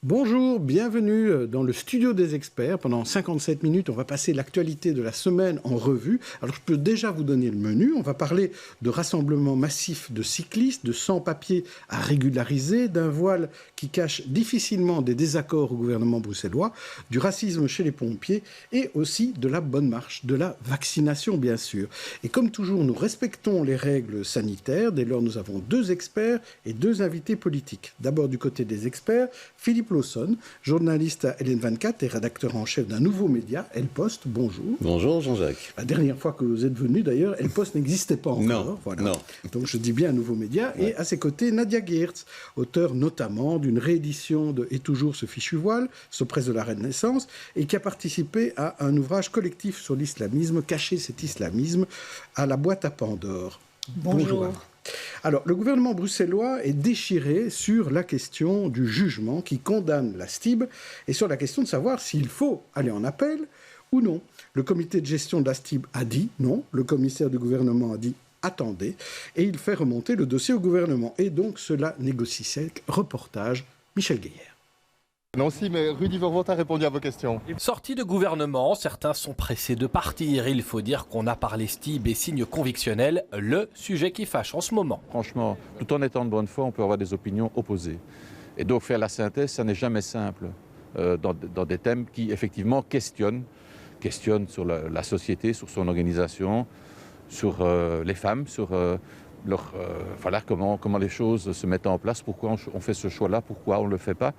Bonjour, bienvenue dans le studio des experts. Pendant 57 minutes, on va passer l'actualité de la semaine en revue. Alors, je peux déjà vous donner le menu. On va parler de rassemblements massifs de cyclistes, de sans-papiers à régulariser, d'un voile qui cache difficilement des désaccords au gouvernement bruxellois, du racisme chez les pompiers et aussi de la bonne marche, de la vaccination, bien sûr. Et comme toujours, nous respectons les règles sanitaires. Dès lors, nous avons 2 experts et 2 invités politiques. D'abord, du côté des experts, Philippe Lawson, journaliste à LN24 et rédacteur en chef d'un nouveau média, El Post. Bonjour. Bonjour Jean-Jacques. La dernière fois que vous êtes venu, d'ailleurs, El Post n'existait pas encore. Non, voilà. non. Donc je dis bien un nouveau média. Ouais. Et à ses côtés, Nadia Geertz, auteur notamment d'une réédition de Et toujours ce fichu voile, Saupresse de la Renaissance, et qui a participé à un ouvrage collectif sur l'islamisme, Cacher cet islamisme, à la boîte à Pandore. Bonjour. Alors, le gouvernement bruxellois est déchiré sur la question du jugement qui condamne la STIB et sur la question de savoir s'il faut aller en appel ou non. Le comité de gestion de la STIB a dit non, le commissaire du gouvernement a dit attendez, et il fait remonter le dossier au gouvernement. Et donc, cela négocie sec. Reportage, Michel Guéhière. Non, si, mais Rudy Vervoort a répondu à vos questions. Sortis de gouvernement, certains sont pressés de partir. Il faut dire qu'on a par les STIB et signes convictionnels le sujet qui fâche en ce moment. Franchement, tout en étant de bonne foi, on peut avoir des opinions opposées. Et donc faire la synthèse, ça n'est jamais simple dans des thèmes qui effectivement questionnent sur la société, sur son organisation, sur les femmes, sur comment les choses se mettent en place, pourquoi on fait ce choix-là, pourquoi on ne le fait pas.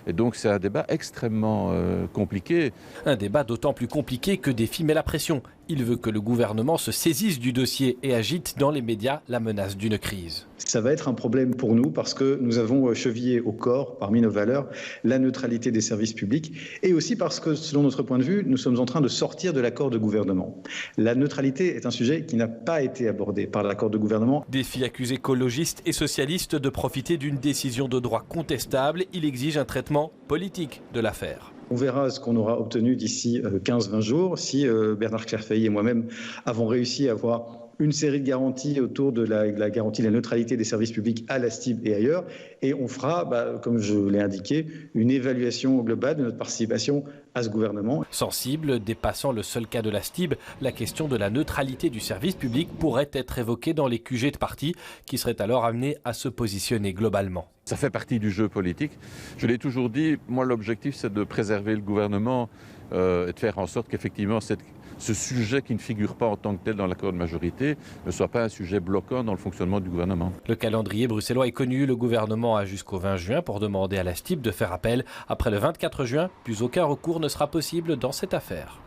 Et donc c'est un débat extrêmement compliqué. Un débat d'autant plus compliqué que défi met la pression. Il veut que le gouvernement se saisisse du dossier et agite dans les médias la menace d'une crise. Ça va être un problème pour nous parce que nous avons chevillé au corps, parmi nos valeurs, la neutralité des services publics et aussi parce que, selon notre point de vue, nous sommes en train de sortir de l'accord de gouvernement. La neutralité est un sujet qui n'a pas été abordé par l'accord de gouvernement. Défi accuse écologistes et socialistes de profiter d'une décision de droit contestable. Il exige un traitement politique de l'affaire. On verra ce qu'on aura obtenu d'ici 15-20 jours si Bernard Clairfeuille et moi-même avons réussi à avoir une série de garanties autour de la garantie de la neutralité des services publics à la STIB et ailleurs. Et on fera, comme je l'ai indiqué, une évaluation globale de notre participation à ce gouvernement. Sensible, dépassant le seul cas de la STIB, la question de la neutralité du service public pourrait être évoquée dans les QG de partis qui seraient alors amenés à se positionner globalement. Ça fait partie du jeu politique. Je l'ai toujours dit, moi l'objectif c'est de préserver le gouvernement et de faire en sorte qu'effectivement ce sujet qui ne figure pas en tant que tel dans l'accord de majorité ne soit pas un sujet bloquant dans le fonctionnement du gouvernement. Le calendrier bruxellois est connu. Le gouvernement a jusqu'au 20 juin pour demander à la STIB de faire appel. Après le 24 juin, plus aucun recours ne sera possible dans cette affaire.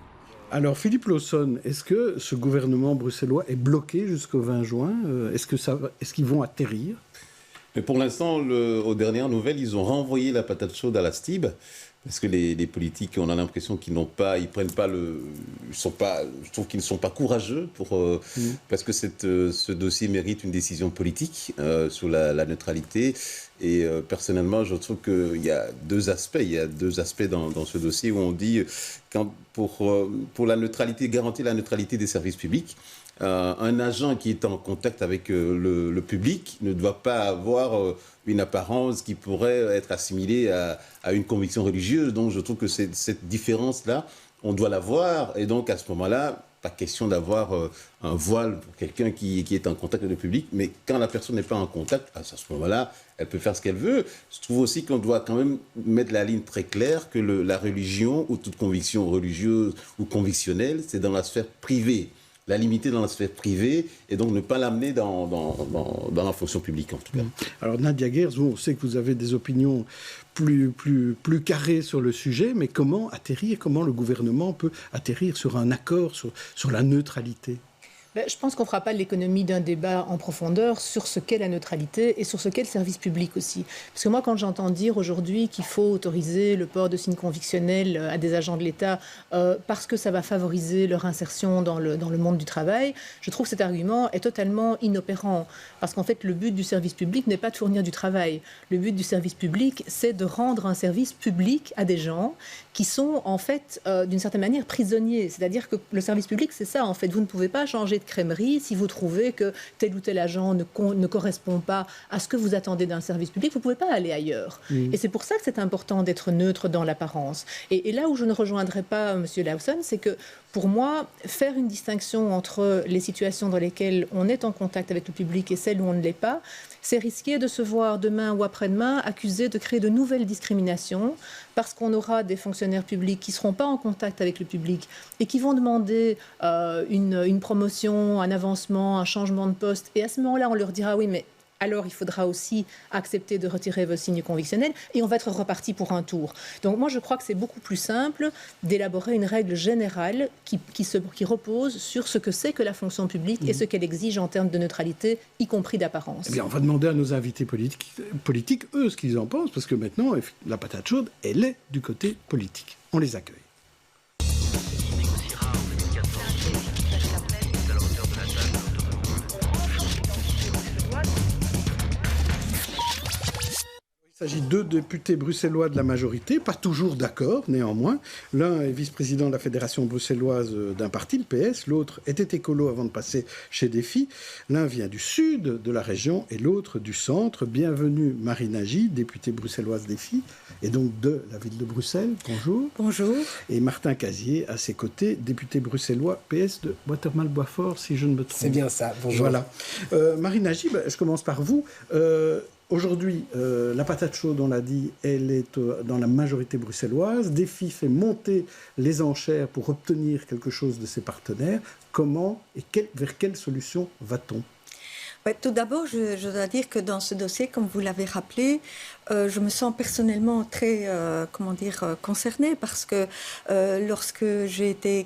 Alors, Philippe Lawson, est-ce que ce gouvernement bruxellois est bloqué jusqu'au 20 juin ? Est-ce qu'ils vont atterrir ? Mais pour l'instant, aux dernières nouvelles, ils ont renvoyé la patate chaude à la STIB. Parce que les politiques, on a l'impression qu'ils prennent pas je trouve qu'ils ne sont pas courageux parce que ce dossier mérite une décision politique sur la neutralité. Et personnellement, je trouve qu'il y a 2 aspects. Il y a 2 aspects dans ce dossier où on dit pour la neutralité, garantir la neutralité des services publics. Un agent qui est en contact avec le public ne doit pas avoir une apparence qui pourrait être assimilée à une conviction religieuse. Donc je trouve que cette différence-là, on doit la voir. Et donc à ce moment-là, pas question d'avoir un voile pour quelqu'un qui est en contact avec le public. Mais quand la personne n'est pas en contact, à ce moment-là, elle peut faire ce qu'elle veut. Je trouve aussi qu'on doit quand même mettre la ligne très claire que la religion ou toute conviction religieuse ou convictionnelle, c'est dans la sphère privée. La limiter dans la sphère privée et donc ne pas l'amener dans la fonction publique en tout cas. Alors Nadia Geertz, on sait que vous avez des opinions plus carrées sur le sujet, mais comment le gouvernement peut atterrir sur un accord sur la neutralité ? Je pense qu'on ne fera pas l'économie d'un débat en profondeur sur ce qu'est la neutralité et sur ce qu'est le service public aussi. Parce que moi, quand j'entends dire aujourd'hui qu'il faut autoriser le port de signes convictionnels à des agents de l'État parce que ça va favoriser leur insertion dans le monde du travail, je trouve que cet argument est totalement inopérant. Parce qu'en fait, le but du service public n'est pas de fournir du travail. Le but du service public, c'est de rendre un service public à des gens qui sont en fait, d'une certaine manière, prisonniers. C'est-à-dire que le service public, c'est ça en fait. Vous ne pouvez pas changer de crèmerie, si vous trouvez que tel ou tel agent ne correspond pas à ce que vous attendez d'un service public, vous ne pouvez pas aller ailleurs. Et c'est pour ça que c'est important d'être neutre dans l'apparence. Et là où je ne rejoindrai pas M. Lawson, c'est que pour moi, faire une distinction entre les situations dans lesquelles on est en contact avec le public et celles où on ne l'est pas, c'est risquer de se voir demain ou après-demain accusé de créer de nouvelles discriminations parce qu'on aura des fonctionnaires publics qui ne seront pas en contact avec le public et qui vont demander une promotion, un avancement, un changement de poste. Et à ce moment-là, on leur dira oui, mais alors il faudra aussi accepter de retirer vos signes convictionnels et on va être reparti pour un tour. Donc moi je crois que c'est beaucoup plus simple d'élaborer une règle générale qui repose sur ce que c'est que la fonction publique et ce qu'elle exige en termes de neutralité, y compris d'apparence. Eh bien, on va demander à nos invités politiques, eux, ce qu'ils en pensent, parce que maintenant, la patate chaude, elle est du côté politique. On les accueille. Il s'agit de 2 députés bruxellois de la majorité, pas toujours d'accord néanmoins. L'un est vice-président de la fédération bruxelloise d'un parti, le PS, l'autre était écolo avant de passer chez Défi. L'un vient du sud de la région et l'autre du centre. Bienvenue Marine Nagy, députée bruxelloise Défi, et donc de la ville de Bruxelles. Bonjour. Bonjour. Et Martin Casier à ses côtés, député bruxellois PS de Watermal-Boisfort, si je ne me trompe. C'est bien ça, bonjour. Voilà. Marine Nagy, je commence par vous. Aujourd'hui, la patate chaude, on l'a dit, elle est dans la majorité bruxelloise. Défi fait monter les enchères pour obtenir quelque chose de ses partenaires. Comment et vers quelle solution va-t-on ? Ouais, tout d'abord, je dois dire que dans ce dossier, comme vous l'avez rappelé, je me sens personnellement très, concernée parce que lorsque j'ai été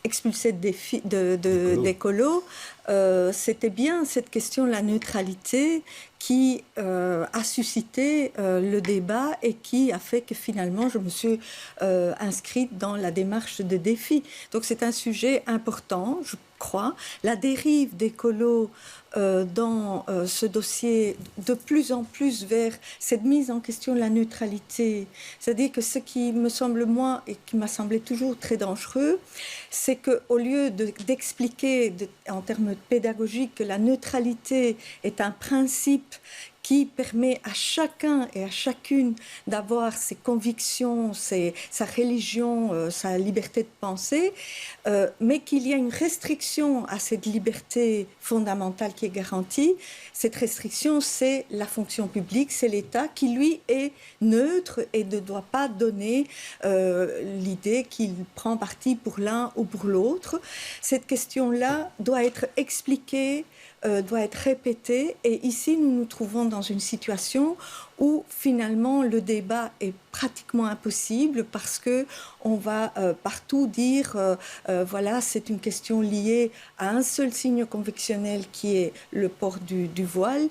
expulsée d'écolo, c'était bien cette question de la neutralité qui a suscité le débat et qui a fait que finalement je me suis inscrite dans la démarche de Défi. Donc c'est un sujet important, je crois. La dérive d'écolo dans ce dossier de plus en plus vers cette mise en question de la neutralité. C'est-à-dire que ce qui me semble, moi, et qui m'a semblé toujours très dangereux, c'est qu'au lieu d'expliquer en termes pédagogiques que la neutralité est un principe qui permet à chacun et à chacune d'avoir ses convictions, sa religion, sa liberté de penser, mais qu'il y a une restriction à cette liberté fondamentale qui est garantie. Cette restriction, c'est la fonction publique, c'est l'État qui, lui, est neutre et ne doit pas donner l'idée qu'il prend parti pour l'un ou pour l'autre. Cette question-là doit être expliquée, doit être répétée. Et ici, nous nous trouvons dans une situation où finalement le débat est pratiquement impossible parce qu'on va partout dire voilà, c'est une question liée à un seul signe convictionnel qui est le port du voile,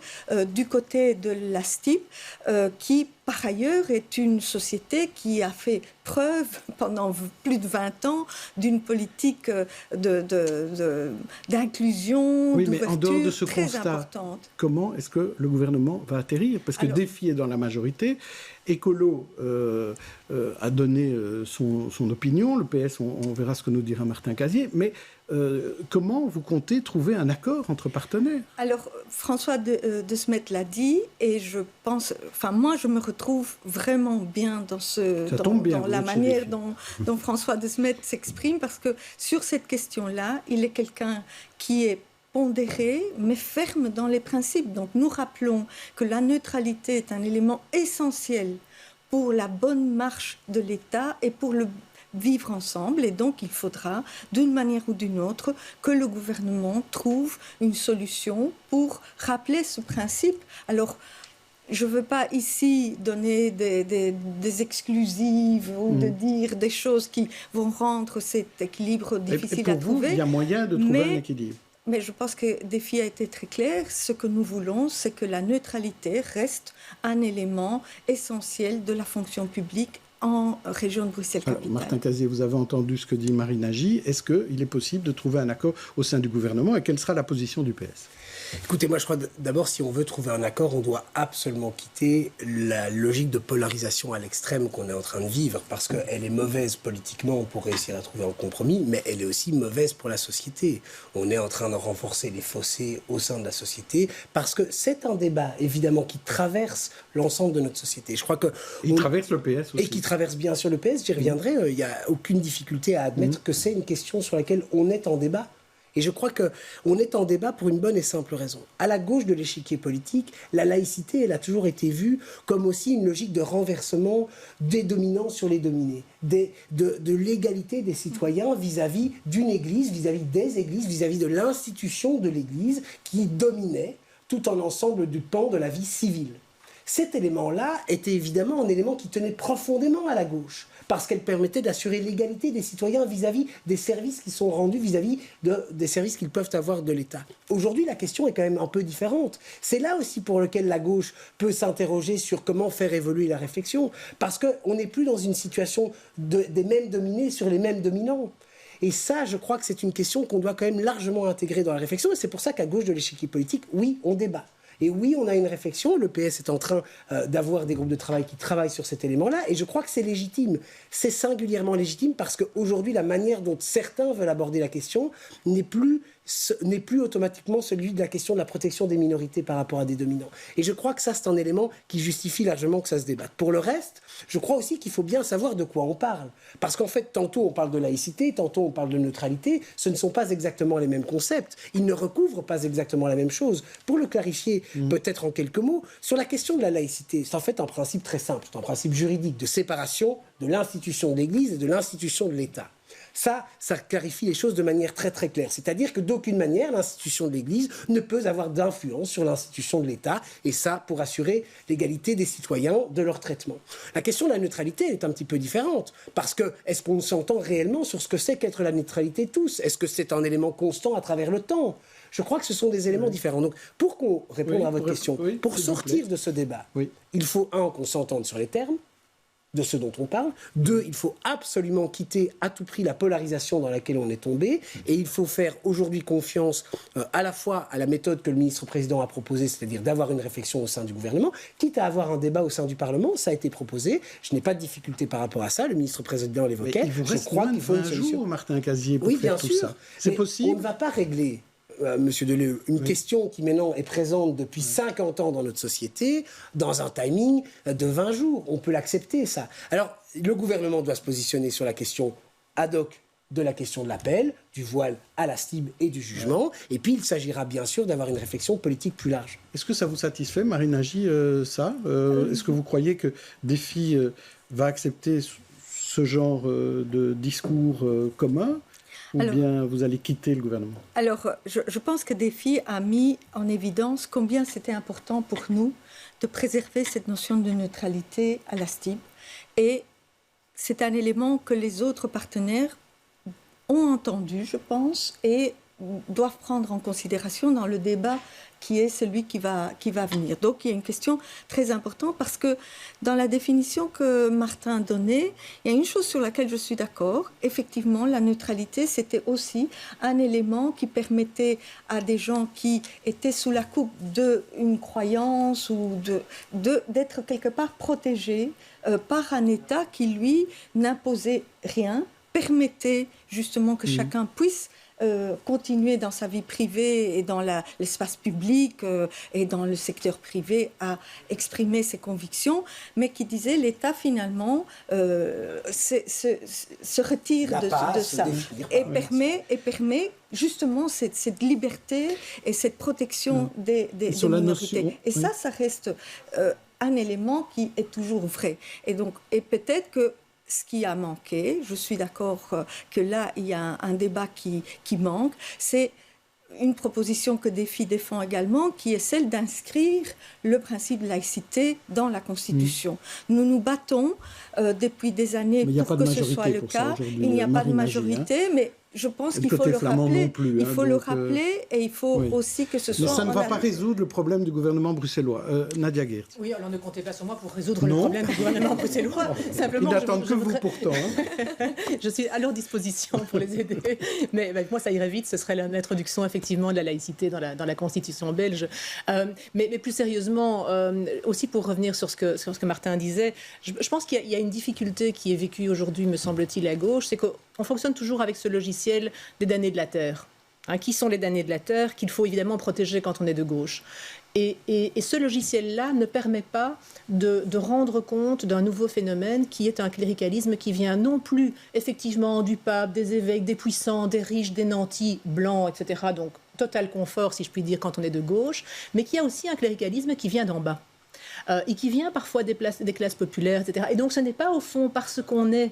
du côté de la STIB, qui par ailleurs est une société qui a fait preuve pendant plus de 20 ans d'une politique d'inclusion, oui, mais en dehors de ce très constat, importante. Comment est-ce que le gouvernement va atterrir ? Parce que Défi est dans la majorité. Écolo a donné son opinion. Le PS, on verra ce que nous dira Martin Casier. Mais comment vous comptez trouver un accord entre partenaires ? Alors, François de Smet l'a dit, et je pense... Enfin, moi, je me retrouve vraiment bien dans la manière dont François de Smet s'exprime, parce que sur cette question-là, il est quelqu'un qui est pondéré, mais ferme dans les principes. Donc nous rappelons que la neutralité est un élément essentiel pour la bonne marche de l'État et pour le vivre ensemble. Et donc il faudra, d'une manière ou d'une autre, que le gouvernement trouve une solution pour rappeler ce principe. Alors, je ne veux pas ici donner des exclusives ou de dire des choses qui vont rendre cet équilibre difficile à trouver. Pour vous, il y a moyen de trouver un équilibre. Mais je pense que Défi a été très clair. Ce que nous voulons, c'est que la neutralité reste un élément essentiel de la fonction publique en région de Bruxelles-Capitale. Martin Casier, vous avez entendu ce que dit Marie Nagy. Est-ce qu'il est possible de trouver un accord au sein du gouvernement et quelle sera la position du PS ? Écoutez, moi je crois d'abord, si on veut trouver un accord, on doit absolument quitter la logique de polarisation à l'extrême qu'on est en train de vivre, parce qu'elle est mauvaise politiquement pour réussir à trouver un compromis, mais elle est aussi mauvaise pour la société. On est en train de renforcer les fossés au sein de la société, parce que c'est un débat, évidemment, qui traverse l'ensemble de notre société. Je crois que il traverse le PS aussi. Et qui traverse bien sûr le PS, j'y reviendrai. Il n'y a aucune difficulté à admettre que c'est une question sur laquelle on est en débat. Et je crois qu'on est en débat pour une bonne et simple raison. À la gauche de l'échiquier politique, la laïcité, elle a toujours été vue comme aussi une logique de renversement des dominants sur les dominés, de l'égalité des citoyens vis-à-vis d'une église, vis-à-vis des églises, vis-à-vis de l'institution de l'église qui dominait tout un ensemble du pan de la vie civile. Cet élément-là était évidemment un élément qui tenait profondément à la gauche, parce qu'elle permettait d'assurer l'égalité des citoyens vis-à-vis des services qui sont rendus, vis-à-vis des services qu'ils peuvent avoir de l'État. Aujourd'hui, la question est quand même un peu différente. C'est là aussi pour lequel la gauche peut s'interroger sur comment faire évoluer la réflexion, parce qu'on n'est plus dans une situation des mêmes dominés sur les mêmes dominants. Et ça, je crois que c'est une question qu'on doit quand même largement intégrer dans la réflexion, et c'est pour ça qu'à gauche de l'échiquier politique, oui, on débat. Et oui, on a une réflexion, le PS est en train d'avoir des groupes de travail qui travaillent sur cet élément-là, et je crois que c'est légitime. C'est singulièrement légitime parce qu'aujourd'hui, la manière dont certains veulent aborder la question n'est plus automatiquement celui de la question de la protection des minorités par rapport à des dominants. Et je crois que ça, c'est un élément qui justifie largement que ça se débatte. Pour le reste, je crois aussi qu'il faut bien savoir de quoi on parle. Parce qu'en fait, tantôt on parle de laïcité, tantôt on parle de neutralité. Ce ne sont pas exactement les mêmes concepts. Ils ne recouvrent pas exactement la même chose. Pour le clarifier, peut-être en quelques mots, sur la question de la laïcité, c'est en fait un principe très simple. C'est un principe juridique de séparation de l'institution de l'Église et de l'institution de l'État. Ça clarifie les choses de manière très très claire. C'est-à-dire que d'aucune manière, l'institution de l'Église ne peut avoir d'influence sur l'institution de l'État, et ça pour assurer l'égalité des citoyens de leur traitement. La question de la neutralité est un petit peu différente, parce que est-ce qu'on s'entend réellement sur ce que c'est qu'être la neutralité tous ? Est-ce que c'est un élément constant à travers le temps ? Je crois que ce sont des éléments différents. Donc, pour répondre à votre question, pour sortir de ce débat, il faut, qu'on s'entende sur les termes de ce dont on parle. 2, il faut absolument quitter à tout prix la polarisation dans laquelle on est tombé. Et il faut faire aujourd'hui confiance à la fois à la méthode que le ministre-président a proposée, c'est-à-dire d'avoir une réflexion au sein du gouvernement, quitte à avoir un débat au sein du Parlement. Ça a été proposé. Je n'ai pas de difficulté par rapport à ça. Le ministre-président l'évoquait. Il vous reste moins de 20 jours, Martin Casier, pour faire tout ça. C'est possible. On ne va pas régler... Monsieur Deleu, une question qui maintenant est présente depuis 50 ans dans notre société, dans un timing de 20 jours. On peut l'accepter, ça. Alors, le gouvernement doit se positionner sur la question ad hoc de la question de l'appel, du voile à la STIB et du jugement. Et puis, il s'agira bien sûr d'avoir une réflexion politique plus large. Est-ce que ça vous satisfait, Marie Nagy, ça Est-ce que vous croyez que DEFI va accepter ce genre de discours commun ? Ou bien vous allez quitter le gouvernement ? Alors, je pense que DEFI a mis en évidence combien c'était important pour nous de préserver cette notion de neutralité à la STIB. Et c'est un élément que les autres partenaires ont entendu, je pense, et doivent prendre en considération dans le débat qui est celui qui va venir. Donc, il y a une question très importante parce que dans la définition que Martin donnait, il y a une chose sur laquelle je suis d'accord. Effectivement, la neutralité, c'était aussi un élément qui permettait à des gens qui étaient sous la coupe d'une croyance ou d'être quelque part protégés par un État qui, lui, n'imposait rien, permettait justement que chacun puisse continuer dans sa vie privée et dans l'espace public et dans le secteur privé à exprimer ses convictions, mais qui disait l'État finalement se retire de ça et permet justement cette liberté et cette protection des minorités. Et ça reste un élément qui est toujours vrai. Et peut-être que ce qui a manqué, je suis d'accord que là, il y a un débat qui manque, c'est une proposition que DEFI défend également, qui est celle d'inscrire le principe de laïcité dans la Constitution. Nous nous battons depuis des années pour que ce soit le cas. Il n'y a pas de majorité, mais je pense qu'il faut le rappeler. Non plus, il faut le rappeler et il faut aussi que ce soit... Mais ça ne va pas résoudre le problème du gouvernement bruxellois. Nadia Geerts. Oui, alors ne comptez pas sur moi pour résoudre le problème du gouvernement bruxellois. Simplement, ils n'attendent que vous pourtant. Je suis à leur disposition pour les aider. Mais moi, ça irait vite. Ce serait l'introduction effectivement de la laïcité dans la Constitution belge. Mais plus sérieusement, aussi pour revenir sur ce que Martin disait, je pense qu'il y a une difficulté qui est vécue aujourd'hui, me semble-t-il, à gauche, c'est qu'on fonctionne toujours avec ce logiciel des damnés de la terre. Qui sont les damnés de la terre qu'il faut évidemment protéger quand on est de gauche. Et ce logiciel-là ne permet pas de rendre compte d'un nouveau phénomène qui est un cléricalisme qui vient non plus effectivement du pape, des évêques, des puissants, des riches, des nantis, blancs, etc. Donc total confort, si je puis dire, quand on est de gauche, mais qui a aussi un cléricalisme qui vient d'en bas. Et qui vient parfois des classes populaires, etc. Et donc ce n'est pas au fond parce qu'on est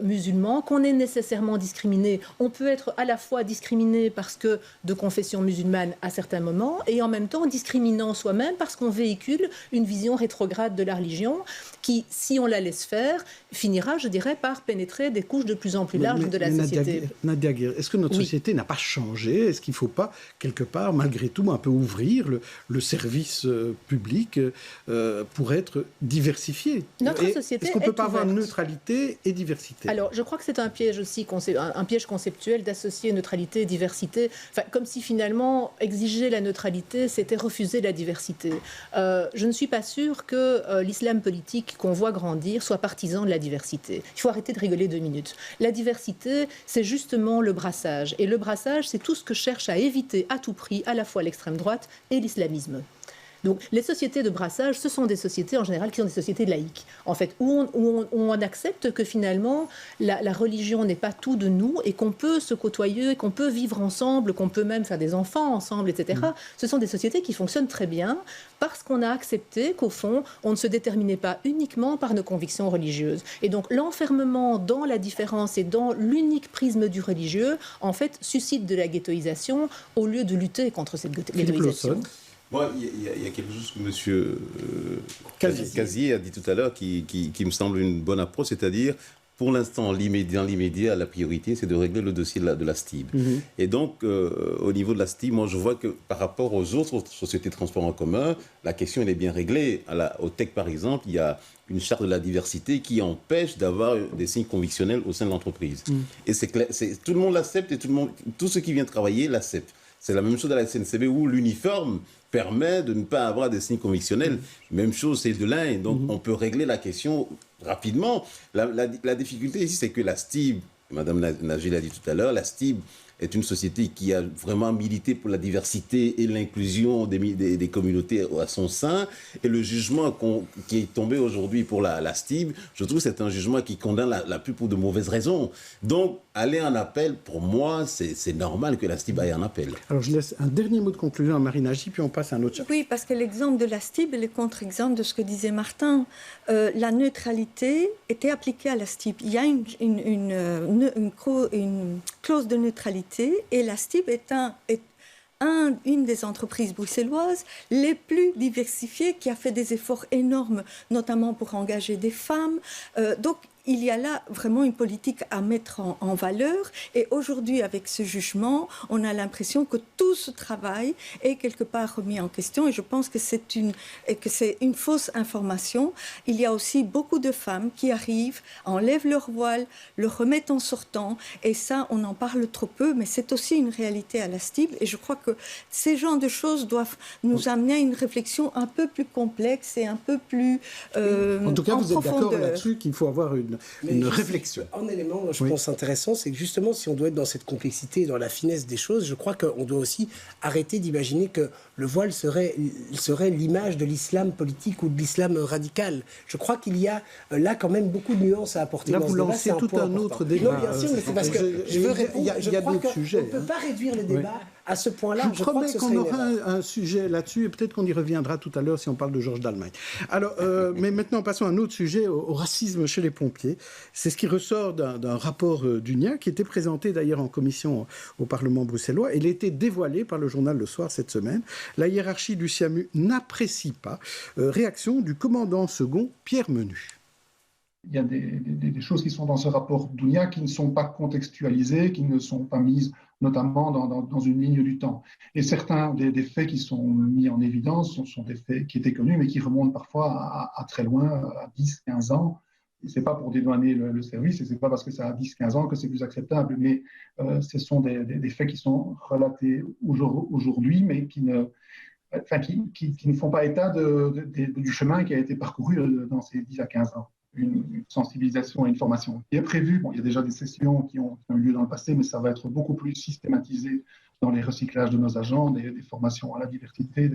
musulman qu'on est nécessairement discriminé. On peut être à la fois discriminé parce que de confession musulmane à certains moments et en même temps discriminant soi-même parce qu'on véhicule une vision rétrograde de la religion qui, si on la laisse faire, finira, je dirais, par pénétrer des couches de plus en plus larges de la société. Nadia Geerts, est-ce que notre société n'a pas changé ? Est-ce qu'il ne faut pas, quelque part, malgré tout, un peu ouvrir le service public pour être diversifié ? Notre société est-ce qu'on ne peut pas ouverte. avoir neutralité et diversité ? Alors, je crois que c'est un piège aussi, un piège conceptuel d'associer neutralité et diversité, comme si finalement exiger la neutralité, c'était refuser la diversité. Je ne suis pas sûre que l'islam politique qu'on voit grandir soit partisan de la diversité. Il faut arrêter de rigoler 2 minutes. La diversité, c'est justement le brassage. Et le brassage, c'est tout ce que cherche à éviter à tout prix à la fois l'extrême droite et l'islamisme. Donc, les sociétés de brassage, ce sont des sociétés en général qui sont des sociétés laïques, en fait, où on accepte que finalement la religion n'est pas tout de nous et qu'on peut se côtoyer, qu'on peut vivre ensemble, qu'on peut même faire des enfants ensemble, etc. Ce sont des sociétés qui fonctionnent très bien parce qu'on a accepté qu'au fond, on ne se déterminait pas uniquement par nos convictions religieuses. Et donc, l'enfermement dans la différence et dans l'unique prisme du religieux, en fait, suscite de la ghettoisation au lieu de lutter contre cette ghettoisation. Moi, il y a quelque chose que M. Casier a dit tout à l'heure qui me semble une bonne approche, c'est-à-dire, pour l'instant, dans l'immédiat, la priorité, c'est de régler le dossier de la STIB. Et donc, au niveau de la STIB, moi, je vois que par rapport aux autres sociétés de transport en commun, la question, elle est bien réglée. Au TEC, par exemple, il y a une charte de la diversité qui empêche d'avoir des signes convictionnels au sein de l'entreprise. Et c'est clair, tout le monde l'accepte et tout ceux qui viennent travailler l'acceptent. C'est la même chose à la SNCB où l'uniforme permet de ne pas avoir des signes convictionnels. Même chose, c'est de l'un. Donc, on peut régler la question rapidement. La difficulté ici, c'est que la STIB, Mme Nagy l'a dit tout à l'heure, la STIB est une société qui a vraiment milité pour la diversité et l'inclusion des communautés à son sein. Et le jugement qui est tombé aujourd'hui pour la STIB, je trouve que c'est un jugement qui condamne la PUP pour de mauvaises raisons. Donc, aller en appel, pour moi, c'est normal que la STIB aille en appel. Alors, je laisse un dernier mot de conclusion à Marie Nagy, puis on passe à un autre chapitre. Oui, parce que l'exemple de la STIB est le contre-exemple de ce que disait Martin. La neutralité était appliquée à la STIB. Il y a une clause de neutralité et la STIB est une des entreprises bruxelloises les plus diversifiées qui a fait des efforts énormes, notamment pour engager des femmes. Donc, il y a là vraiment une politique à mettre en valeur. Et aujourd'hui, avec ce jugement, on a l'impression que tout ce travail est quelque part remis en question. Et je pense que c'est une fausse information. Il y a aussi beaucoup de femmes qui arrivent, enlèvent leur voile, le remettent en sortant. Et ça, on en parle trop peu, mais c'est aussi une réalité à la STIB. Et je crois que ces genres de choses doivent nous amener à une réflexion un peu plus complexe et un peu plus en tout cas, vous êtes profondeur. d'accord là-dessus qu'il faut avoir une réflexion. Un élément, je pense, intéressant, c'est que justement, si on doit être dans cette complexité et dans la finesse des choses, je crois qu'on doit aussi arrêter d'imaginer que le voile serait l'image de l'islam politique ou de l'islam radical. Je crois qu'il y a là quand même beaucoup de nuances à apporter. Là, dans vous ce débat, lancez c'est tout un autre débat. Non, bien sûr, mais c'est parce que je veux répondre. Il y a d'autres sujets. On ne peut pas réduire le débat à ce point-là. Je promets qu'on aura un sujet là-dessus et peut-être qu'on y reviendra tout à l'heure si on parle de Georges d'Allemagne. Alors, mais maintenant, passons à un autre sujet, au racisme chez les pompiers. C'est ce qui ressort d'un rapport d'UNIA qui était présenté d'ailleurs en commission au Parlement bruxellois. Il a été dévoilé par le journal Le Soir cette semaine. La hiérarchie du SIAMU n'apprécie pas. Réaction du commandant second Pierre Menu. il y a des choses qui sont dans ce rapport Dounia qui ne sont pas contextualisées, qui ne sont pas mises notamment dans une ligne du temps. Et certains des faits qui sont mis en évidence sont des faits qui étaient connus, mais qui remontent parfois à très loin, à 10, 15 ans. Ce n'est pas pour dédouaner le service, et ce n'est pas parce que ça a 10, 15 ans que c'est plus acceptable, mais ce sont des faits qui sont relatés aujourd'hui, mais qui ne font pas état du chemin qui a été parcouru dans ces 10 à 15 ans. Une sensibilisation et une formation qui est prévue. Bon, il y a déjà des sessions qui ont eu lieu dans le passé, mais ça va être beaucoup plus systématisé dans les recyclages de nos agents, des formations à la diversité.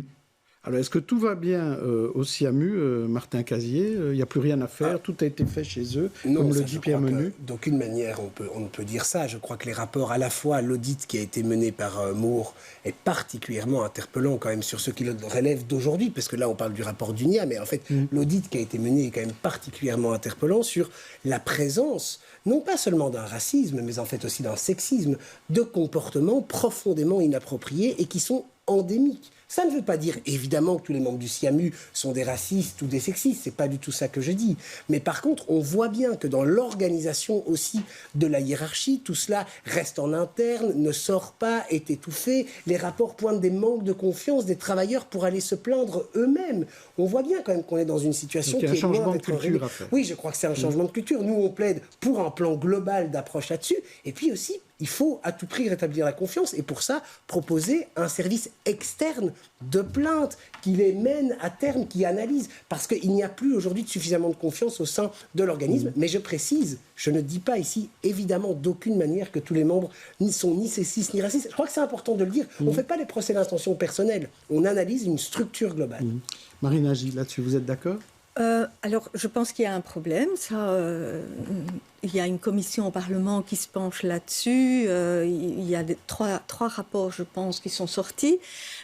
Alors, est-ce que tout va bien au SIAMU, Martin Casier? Il n'y a plus rien à faire, tout a été fait chez eux, non, comme le dit Pierre Menu? D'aucune manière on ne peut dire ça. Je crois que les rapports, à la fois l'audit qui a été mené par Moore est particulièrement interpellant quand même sur ce qui relève d'aujourd'hui, parce que là on parle du rapport d'UNIA, mais en fait l'audit qui a été mené est quand même particulièrement interpellant sur la présence, non pas seulement d'un racisme, mais en fait aussi d'un sexisme, de comportements profondément inappropriés et qui sont endémiques. Ça ne veut pas dire, évidemment, que tous les membres du SIAMU sont des racistes ou des sexistes. C'est pas du tout ça que je dis. Mais par contre, on voit bien que dans l'organisation aussi de la hiérarchie, tout cela reste en interne, ne sort pas, est étouffé. Les rapports pointent des manques de confiance des travailleurs pour aller se plaindre eux-mêmes. On voit bien quand même qu'on est dans une situation qui est loin d'être réglée. Oui, je crois que c'est un changement de culture. Nous, on plaide pour un plan global d'approche là-dessus. Et puis aussi, il faut à tout prix rétablir la confiance et pour ça, proposer un service externe de plainte qui les mène à terme, qui analyse. Parce qu'il n'y a plus aujourd'hui suffisamment de confiance au sein de l'organisme. Mais je précise, je ne dis pas ici, évidemment, d'aucune manière que tous les membres ne sont ni sexistes ni racistes. Je crois que c'est important de le dire. On ne fait pas des procès d'intention personnelle. On analyse une structure globale. Marine Nagy, là-dessus, vous êtes d'accord ? Alors, je pense qu'il y a un problème. Il y a une commission au Parlement qui se penche là-dessus. Il y a trois rapports, je pense, qui sont sortis.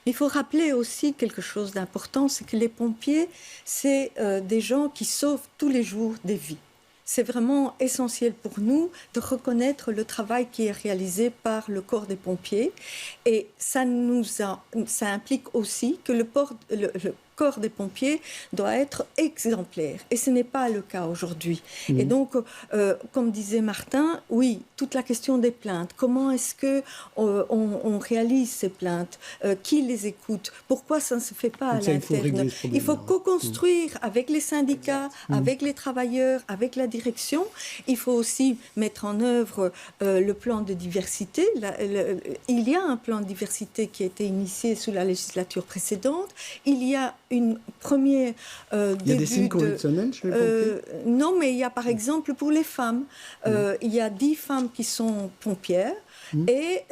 Mais il faut rappeler aussi quelque chose d'important, c'est que les pompiers, c'est des gens qui sauvent tous les jours des vies. C'est vraiment essentiel pour nous de reconnaître le travail qui est réalisé par le corps des pompiers. Et ça implique aussi que le corps des pompiers doit être exemplaire. Et ce n'est pas le cas aujourd'hui. Et donc, comme disait Martin, oui, toute la question des plaintes. Comment est-ce qu'on réalise ces plaintes? Qui les écoute? Pourquoi ça ne se fait pas à l'interne? Il faut co-construire avec les syndicats, avec les travailleurs, avec la direction. Il faut aussi mettre en œuvre le plan de diversité. Il y a un plan de diversité qui a été initié sous la législature précédente. Il y a une première il y a des signes convictionnels chez les pompiers? Non, mais il y a par exemple pour les femmes, il y a 10 femmes qui sont pompières. Et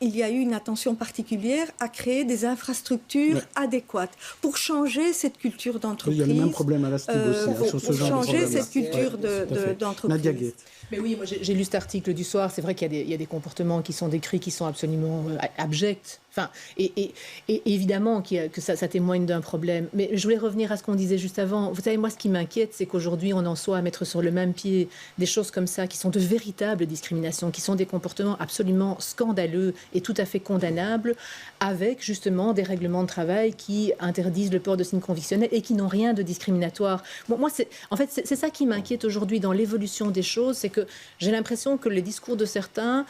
il y a eu une attention particulière à créer des infrastructures adéquates pour changer cette culture d'entreprise. Il y a le même problème à la STIB aussi, sur ce genre de changer cette culture d'entreprise. Nadia Guet. Mais oui, moi j'ai lu cet article du soir. C'est vrai qu'il y a des comportements qui sont décrits qui sont absolument abjects. Enfin, et évidemment que ça témoigne d'un problème. Mais je voulais revenir à ce qu'on disait juste avant. Vous savez, moi, ce qui m'inquiète, c'est qu'aujourd'hui, on en soit à mettre sur le même pied des choses comme ça, qui sont de véritables discriminations, qui sont des comportements absolument scandaleux et tout à fait condamnables, avec justement des règlements de travail qui interdisent le port de signes convictionnels et qui n'ont rien de discriminatoire. Bon, moi, c'est ça qui m'inquiète aujourd'hui dans l'évolution des choses, c'est que j'ai l'impression que les discours de certains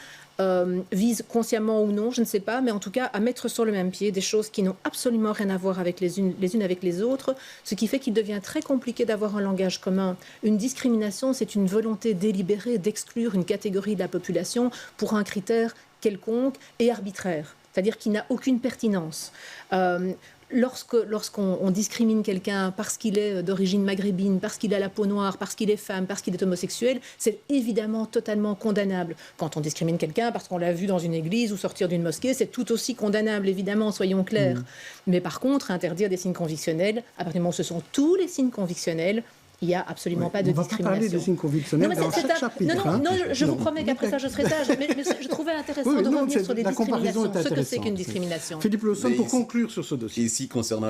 visent consciemment ou non, je ne sais pas, mais en tout cas à mettre sur le même pied des choses qui n'ont absolument rien à voir avec les unes avec les autres, ce qui fait qu'il devient très compliqué d'avoir un langage commun. Une discrimination, c'est une volonté délibérée d'exclure une catégorie de la population pour un critère quelconque et arbitraire, c'est-à-dire qui n'a aucune pertinence. Lorsqu'on discrimine quelqu'un parce qu'il est d'origine maghrébine, parce qu'il a la peau noire, parce qu'il est femme, parce qu'il est homosexuel, c'est évidemment totalement condamnable. Quand on discrimine quelqu'un parce qu'on l'a vu dans une église ou sortir d'une mosquée, c'est tout aussi condamnable, évidemment, soyons clairs. Mais par contre, interdire des signes convictionnels, à partir du moment où ce sont tous les signes convictionnels, il n'y a absolument pas de discrimination. On va pas parler des signes convictionnels dans chaque chapitre. Non, je vous promets qu'après ça, je serai sage. Mais je trouvais intéressant de revenir sur les discriminations, ce que c'est qu'une discrimination. Philippe Lawson, pour conclure sur ce dossier. Ici, concernant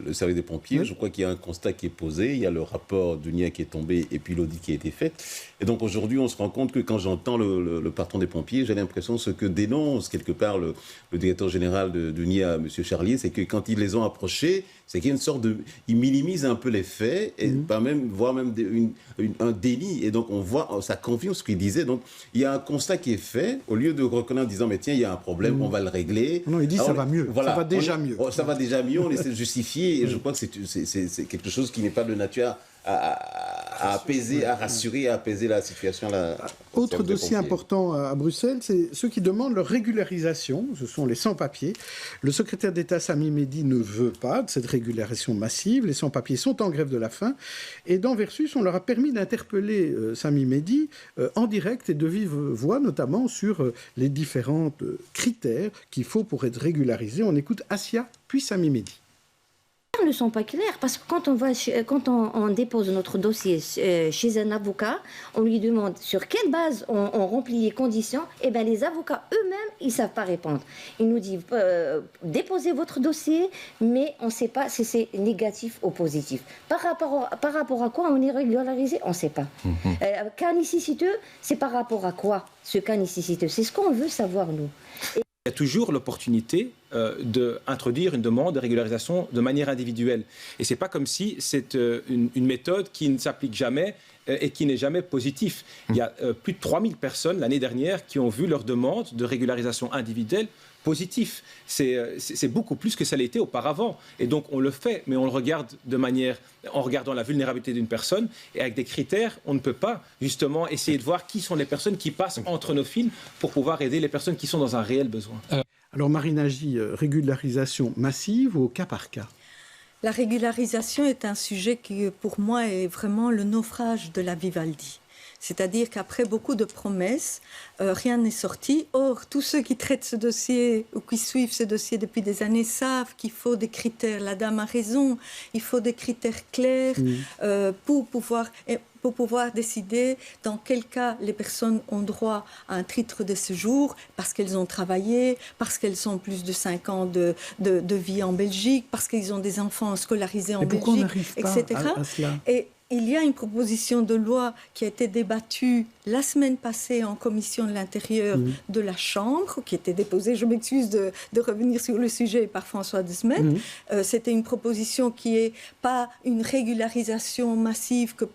le service des pompiers. Je crois qu'il y a un constat qui est posé. Il y a le rapport d'UNIA qui est tombé et puis l'audit qui a été fait. Et donc aujourd'hui, on se rend compte que quand j'entends le patron des pompiers, j'ai l'impression ce que dénonce quelque part le directeur général d'UNIA, M. Charlier, c'est que quand ils les ont approchés, c'est qu'il y a une sorte de... Ils minimisent un peu les faits, et pas même, voire même un déni. Et donc, on voit, ça confirme ce qu'il disait. Donc, il y a un constat qui est fait, au lieu de reconnaître en disant, mais tiens, il y a un problème, on va le régler. Non, il dit, ça va mieux. Voilà, ça va déjà mieux. Ça va déjà mieux, on essaie de justifier. Et je crois que c'est quelque chose qui n'est pas de nature à apaiser, à rassurer, à apaiser la situation. Autre dossier important à Bruxelles, c'est ceux qui demandent leur régularisation. Ce sont les sans-papiers. Le secrétaire d'État Sami Mehdi ne veut pas de cette régularisation massive. Les sans-papiers sont en grève de la faim. Et dans Versus, on leur a permis d'interpeller Sami Mehdi en direct et de vive voix, notamment sur les différents critères qu'il faut pour être régularisé. On écoute Asia, puis Sami Mehdi. Ne sont pas clairs parce que quand on dépose notre dossier chez un avocat, on lui demande sur quelle base on remplit les conditions. Et bien les avocats eux-mêmes, ils savent pas répondre. Ils nous disent déposez votre dossier, mais on ne sait pas si c'est négatif ou positif. Par rapport à quoi on est régularisé, on ne sait pas. Cas nécessiteux, c'est par rapport à quoi ce cas nécessiteux? C'est ce qu'on veut savoir nous. Il y a toujours l'opportunité d'introduire une demande de régularisation de manière individuelle. Et ce n'est pas comme si c'est une méthode qui ne s'applique jamais et qui n'est jamais positive. Il y a plus de 3000 personnes l'année dernière qui ont vu leur demande de régularisation individuelle positif. C'est beaucoup plus que ça l'était auparavant. Et donc on le fait, mais on le regarde de manière, en regardant la vulnérabilité d'une personne, et avec des critères, on ne peut pas justement essayer de voir qui sont les personnes qui passent entre nos fils pour pouvoir aider les personnes qui sont dans un réel besoin. Alors Marine Agy, régularisation massive ou au cas par cas? La régularisation est un sujet qui, pour moi, est vraiment le naufrage de la Vivaldi. C'est-à-dire qu'après beaucoup de promesses, rien n'est sorti. Or, tous ceux qui traitent ce dossier ou qui suivent ce dossier depuis des années savent qu'il faut des critères. La dame a raison, il faut des critères clairs pour pouvoir décider dans quel cas les personnes ont droit à un titre de séjour parce qu'elles ont travaillé, parce qu'elles ont plus de 5 ans de vie en Belgique, parce qu'ils ont des enfants scolarisés en Belgique, etc. Et il y a une proposition de loi qui a été débattue la semaine passée en commission de l'intérieur de la Chambre, qui était déposée, je m'excuse de revenir sur le sujet, par François de Smet. C'était une proposition qui n'est pas une régularisation massive que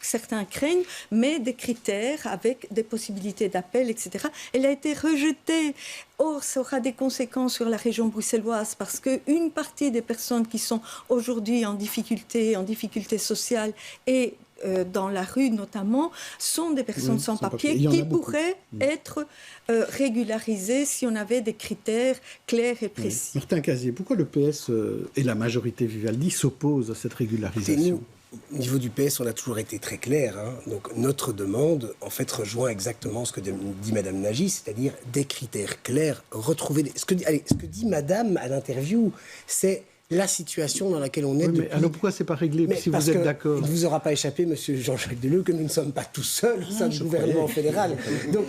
certains craignent, mais des critères avec des possibilités d'appel, etc. Elle a été rejetée. Or, ça aura des conséquences sur la région bruxelloise parce qu'une partie des personnes qui sont aujourd'hui en difficulté sociale et dans la rue notamment, sont des personnes sans papier qui pourraient être régularisées si on avait des critères clairs et précis. Martin Casier, pourquoi le PS et la majorité Vivaldi s'opposent à cette régularisation ? Au niveau du PS, on a toujours été très clair. Donc notre demande, en fait, rejoint exactement ce que dit Madame Nagy, c'est-à-dire des critères clairs, retrouver... Ce que dit Madame à l'interview, c'est la situation dans laquelle on est depuis... alors pourquoi c'est pas réglé si vous êtes d'accord? Il ne vous aura pas échappé, Monsieur Jean-Jacques Deleu, que nous ne sommes pas tout seuls au sein du gouvernement fédéral. Donc,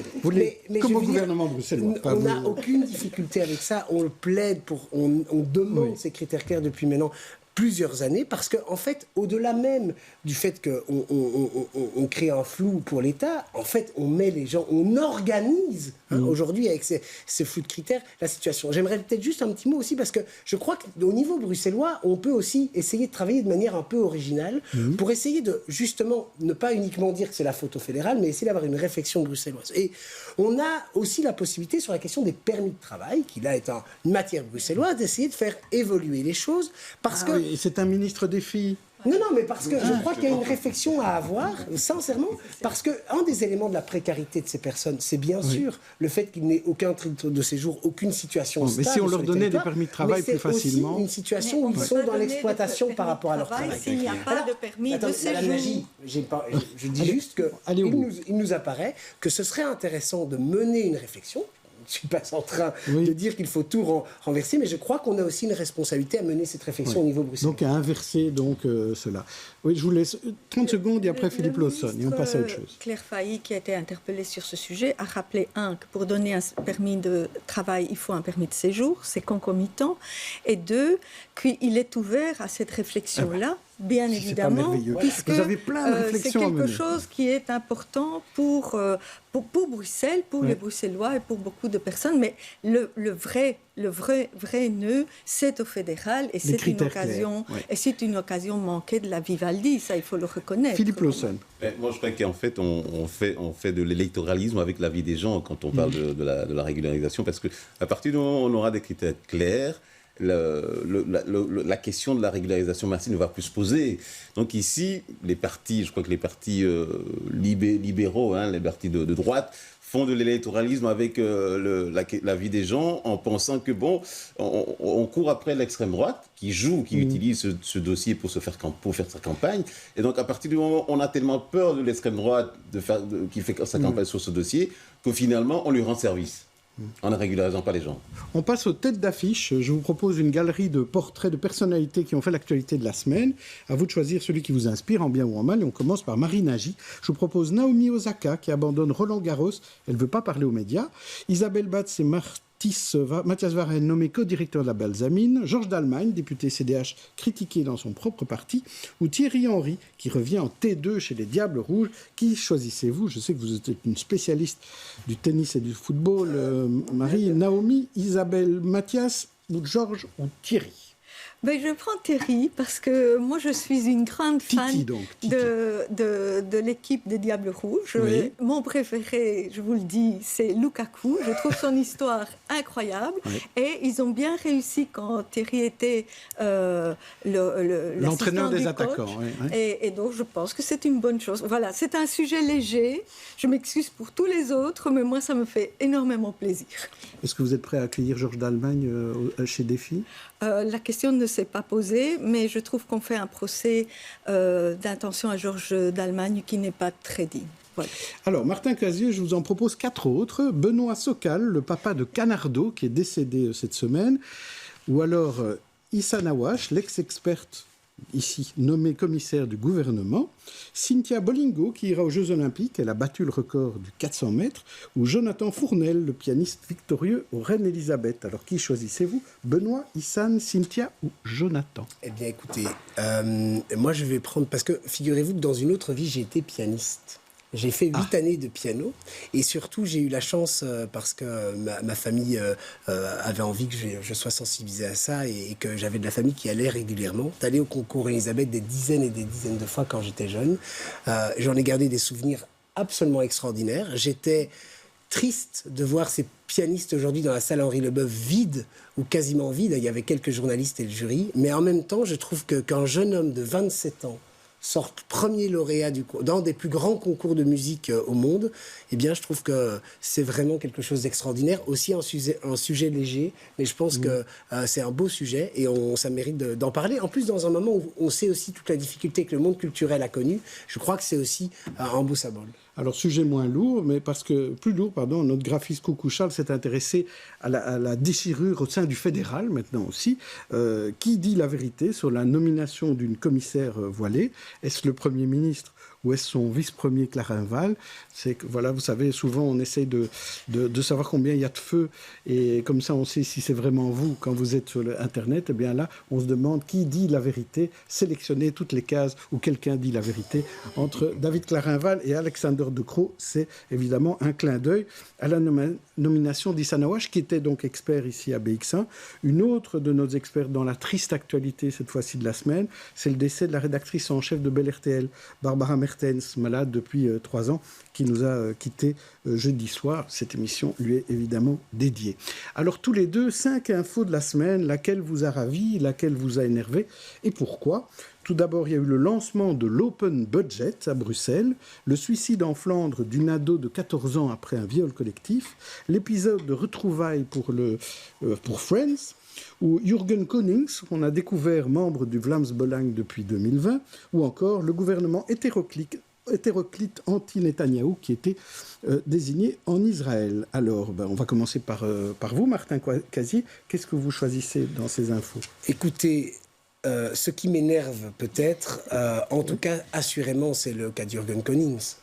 comme au gouvernement bruxellois. On n'a aucune difficulté avec ça. On le plaide, on demande ces critères clairs depuis maintenant plusieurs années, parce qu'en fait, au-delà même du fait qu'on crée un flou pour l'État, en fait, on met les gens, on organise aujourd'hui avec ces flous de critères la situation. J'aimerais peut-être juste un petit mot aussi, parce que je crois qu'au niveau bruxellois, on peut aussi essayer de travailler de manière un peu originale pour essayer de, justement, ne pas uniquement dire que c'est la faute au fédéral, mais essayer d'avoir une réflexion bruxelloise. Et on a aussi la possibilité, sur la question des permis de travail, qui là est une matière bruxelloise, d'essayer de faire évoluer les choses, parce que... Et c'est un ministre des filles. Non, mais parce que je crois qu'il y a une réflexion à avoir, sincèrement, parce qu'un des éléments de la précarité de ces personnes, c'est bien sûr le fait qu'il n'ait aucun titre de séjour, aucune situation stable. Mais si on leur donnait des permis de travail plus facilement... c'est aussi une situation où ils sont dans l'exploitation par rapport à leur travail. S'il n'y a pas de permis de séjour... Je dis juste qu'il nous apparaît que ce serait intéressant de mener une réflexion, ne suis pas en train de dire qu'il faut tout renverser, mais je crois qu'on a aussi une responsabilité à mener cette réflexion au niveau bruxellois. Donc à inverser cela. Oui, je vous laisse 30 secondes et après Philippe Lawson, et on passe à autre chose. Claire Failly, qui a été interpellée sur ce sujet, a rappelé, que pour donner un permis de travail, il faut un permis de séjour, c'est concomitant, et 2, qu'il est ouvert à cette réflexion-là, bien évidemment, puisque vous avez plein de réflexions c'est quelque chose qui est important pour Bruxelles, pour les Bruxellois et pour beaucoup de personnes, mais le vrai nœud, c'est au fédéral, et c'est une occasion manquée de la Vivaldi, ça il faut le reconnaître. Philippe Lawson. Moi je crois qu'en fait on fait de l'électoralisme avec la vie des gens quand on parle de la régularisation, parce que à partir du moment où on aura des critères clairs, la question de la régularisation massive ne va plus se poser. Donc ici, les partis, je crois que les partis libéraux, les partis de droite, font de l'électoralisme avec la vie des gens en pensant que, on court après l'extrême droite qui utilise ce dossier pour faire sa campagne. Et donc, à partir du moment où on a tellement peur de l'extrême droite qui fait sa campagne sur ce dossier, que finalement, on lui rend service en ne régularisant pas les gens. On passe aux têtes d'affiche. Je vous propose une galerie de portraits de personnalités qui ont fait l'actualité de la semaine. À vous de choisir celui qui vous inspire, en bien ou en mal. Et on commence par Marie Nagy. Je vous propose Naomi Osaka, qui abandonne Roland Garros. Elle ne veut pas parler aux médias. Isabelle Batz et Mathias Varenne, nommé co-directeur de la Balsamine, Georges Dallemagne, député CDH critiqué dans son propre parti, ou Thierry Henry, qui revient en T2 chez les Diables Rouges. Qui choisissez-vous? Je sais que vous êtes une spécialiste du tennis et du football. Marie, Naomi, Isabelle, Mathias, ou Georges, ou Thierry? Je prends Thierry parce que moi je suis une grande fan de l'équipe des Diables Rouges. Oui. Mon préféré, je vous le dis, c'est Lukaku. Je trouve son histoire incroyable. Oui. Et ils ont bien réussi quand Thierry était l'entraîneur des attaquants. Oui, oui. Et donc je pense que c'est une bonne chose. Voilà, c'est un sujet léger. Je m'excuse pour tous les autres, mais moi ça me fait énormément plaisir. Est-ce que vous êtes prêt à accueillir Georges Dallemagne chez Défi? La question ne s'est pas posée, mais je trouve qu'on fait un procès d'intention à Georges Dallemagne qui n'est pas très digne. Voilà. Alors, Martin Casier, je vous en propose 4 autres. Benoît Sokal, le papa de Canardo, qui est décédé cette semaine. Ou alors Issa Nawash, l'ex-experte ici nommée commissaire du gouvernement. Cynthia Bolingo, qui ira aux Jeux Olympiques, elle a battu le record du 400 mètres. Ou Jonathan Fournel, le pianiste victorieux aux Reines Elisabeth. Alors, qui choisissez-vous? Benoît, Issane, Cynthia ou Jonathan? Eh bien, écoutez, moi je vais prendre... Parce que figurez-vous que dans une autre vie, j'ai été pianiste. J'ai fait 8 années de piano et surtout j'ai eu la chance parce que ma famille avait envie que je sois sensibilisé à ça et que j'avais de la famille qui allait régulièrement, d'aller au concours Elisabeth des dizaines et des dizaines de fois quand j'étais jeune. J'en ai gardé des souvenirs absolument extraordinaires. J'étais triste de voir ces pianistes aujourd'hui dans la salle Henri Leboeuf vide ou quasiment vide. Il y avait quelques journalistes et le jury, mais en même temps je trouve qu'un jeune homme de 27 ans sorte premier lauréat dans des plus grands concours de musique au monde, eh bien, je trouve que c'est vraiment quelque chose d'extraordinaire. Aussi un sujet léger, mais je pense que c'est un beau sujet et ça mérite d'en parler. En plus, dans un moment où on sait aussi toute la difficulté que le monde culturel a connue, je crois que c'est aussi un beau symbole. Alors, sujet moins lourd, mais plus lourd, notre graphiste Coucou Charles s'est intéressé à la déchirure au sein du fédéral, maintenant aussi. Qui dit la vérité sur la nomination d'une commissaire voilée? Est-ce le Premier ministre ou est-ce son vice-premier Clarinval? C'est que, voilà, vous savez, souvent on essaye de savoir combien il y a de feux et comme ça on sait si c'est vraiment vous quand vous êtes sur Internet. Et bien là, on se demande qui dit la vérité. Sélectionner toutes les cases où quelqu'un dit la vérité. Entre David Clarinval et Alexander De Croo, c'est évidemment un clin d'œil à la nomination d'Issa Nawash, qui était donc expert ici à BX1. Une autre de nos experts dans la triste actualité, cette fois-ci de la semaine, c'est le décès de la rédactrice en chef de Bel RTL, Barbara Mertens, malade depuis 3 ans, qui nous a quittés jeudi soir. Cette émission lui est évidemment dédiée. Alors tous les deux, 5 infos de la semaine, laquelle vous a ravi, laquelle vous a énervé et pourquoi? Tout d'abord, il y a eu le lancement de l'Open Budget à Bruxelles, le suicide en Flandre d'une ado de 14 ans après un viol collectif, l'épisode de retrouvailles pour Friends, ou Jürgen Konings, qu'on a découvert membre du Vlaams Belang depuis 2020, ou encore le gouvernement hétéroclite hétéroclite anti-Netanyahou qui était désigné en Israël. Alors, on va commencer par vous, Martin Casier. Qu'est-ce que vous choisissez dans ces infos? Écoutez, ce qui m'énerve peut-être, en tout cas, assurément, c'est le cas d'Jürgen Konings.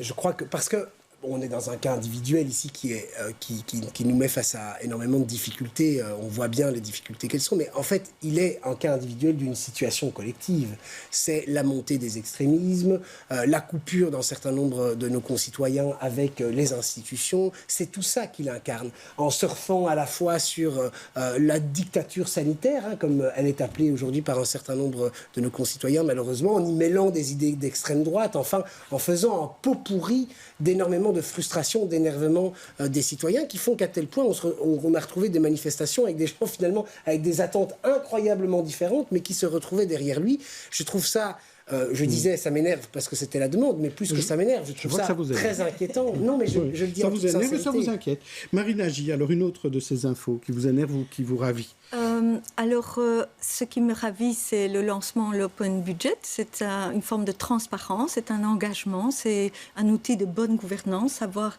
Je crois que, parce que on est dans un cas individuel ici qui nous met face à énormément de difficultés. On voit bien les difficultés qu'elles sont, mais en fait, il est un cas individuel d'une situation collective. C'est la montée des extrémismes, la coupure d'un certain nombre de nos concitoyens avec les institutions. C'est tout ça qu'il incarne, en surfant à la fois sur la dictature sanitaire, comme elle est appelée aujourd'hui par un certain nombre de nos concitoyens, malheureusement, en y mêlant des idées d'extrême droite, enfin, en faisant un pot pourri d'énormément de frustration, d'énervement des citoyens qui font qu'à tel point on a retrouvé des manifestations avec des gens finalement avec des attentes incroyablement différentes mais qui se retrouvaient derrière lui. Je trouve ça, je disais ça m'énerve parce que c'était la demande, mais plus que ça m'énerve, je trouve ça très inquiétant. Non mais je le dis en toute sincérité. Ça vous inquiète. Marine Nagy, alors une autre de ces infos qui vous énerve ou qui vous ravit? Ce qui me ravit, c'est le lancement de l'Open Budget. C'est une forme de transparence, c'est un engagement, c'est un outil de bonne gouvernance, savoir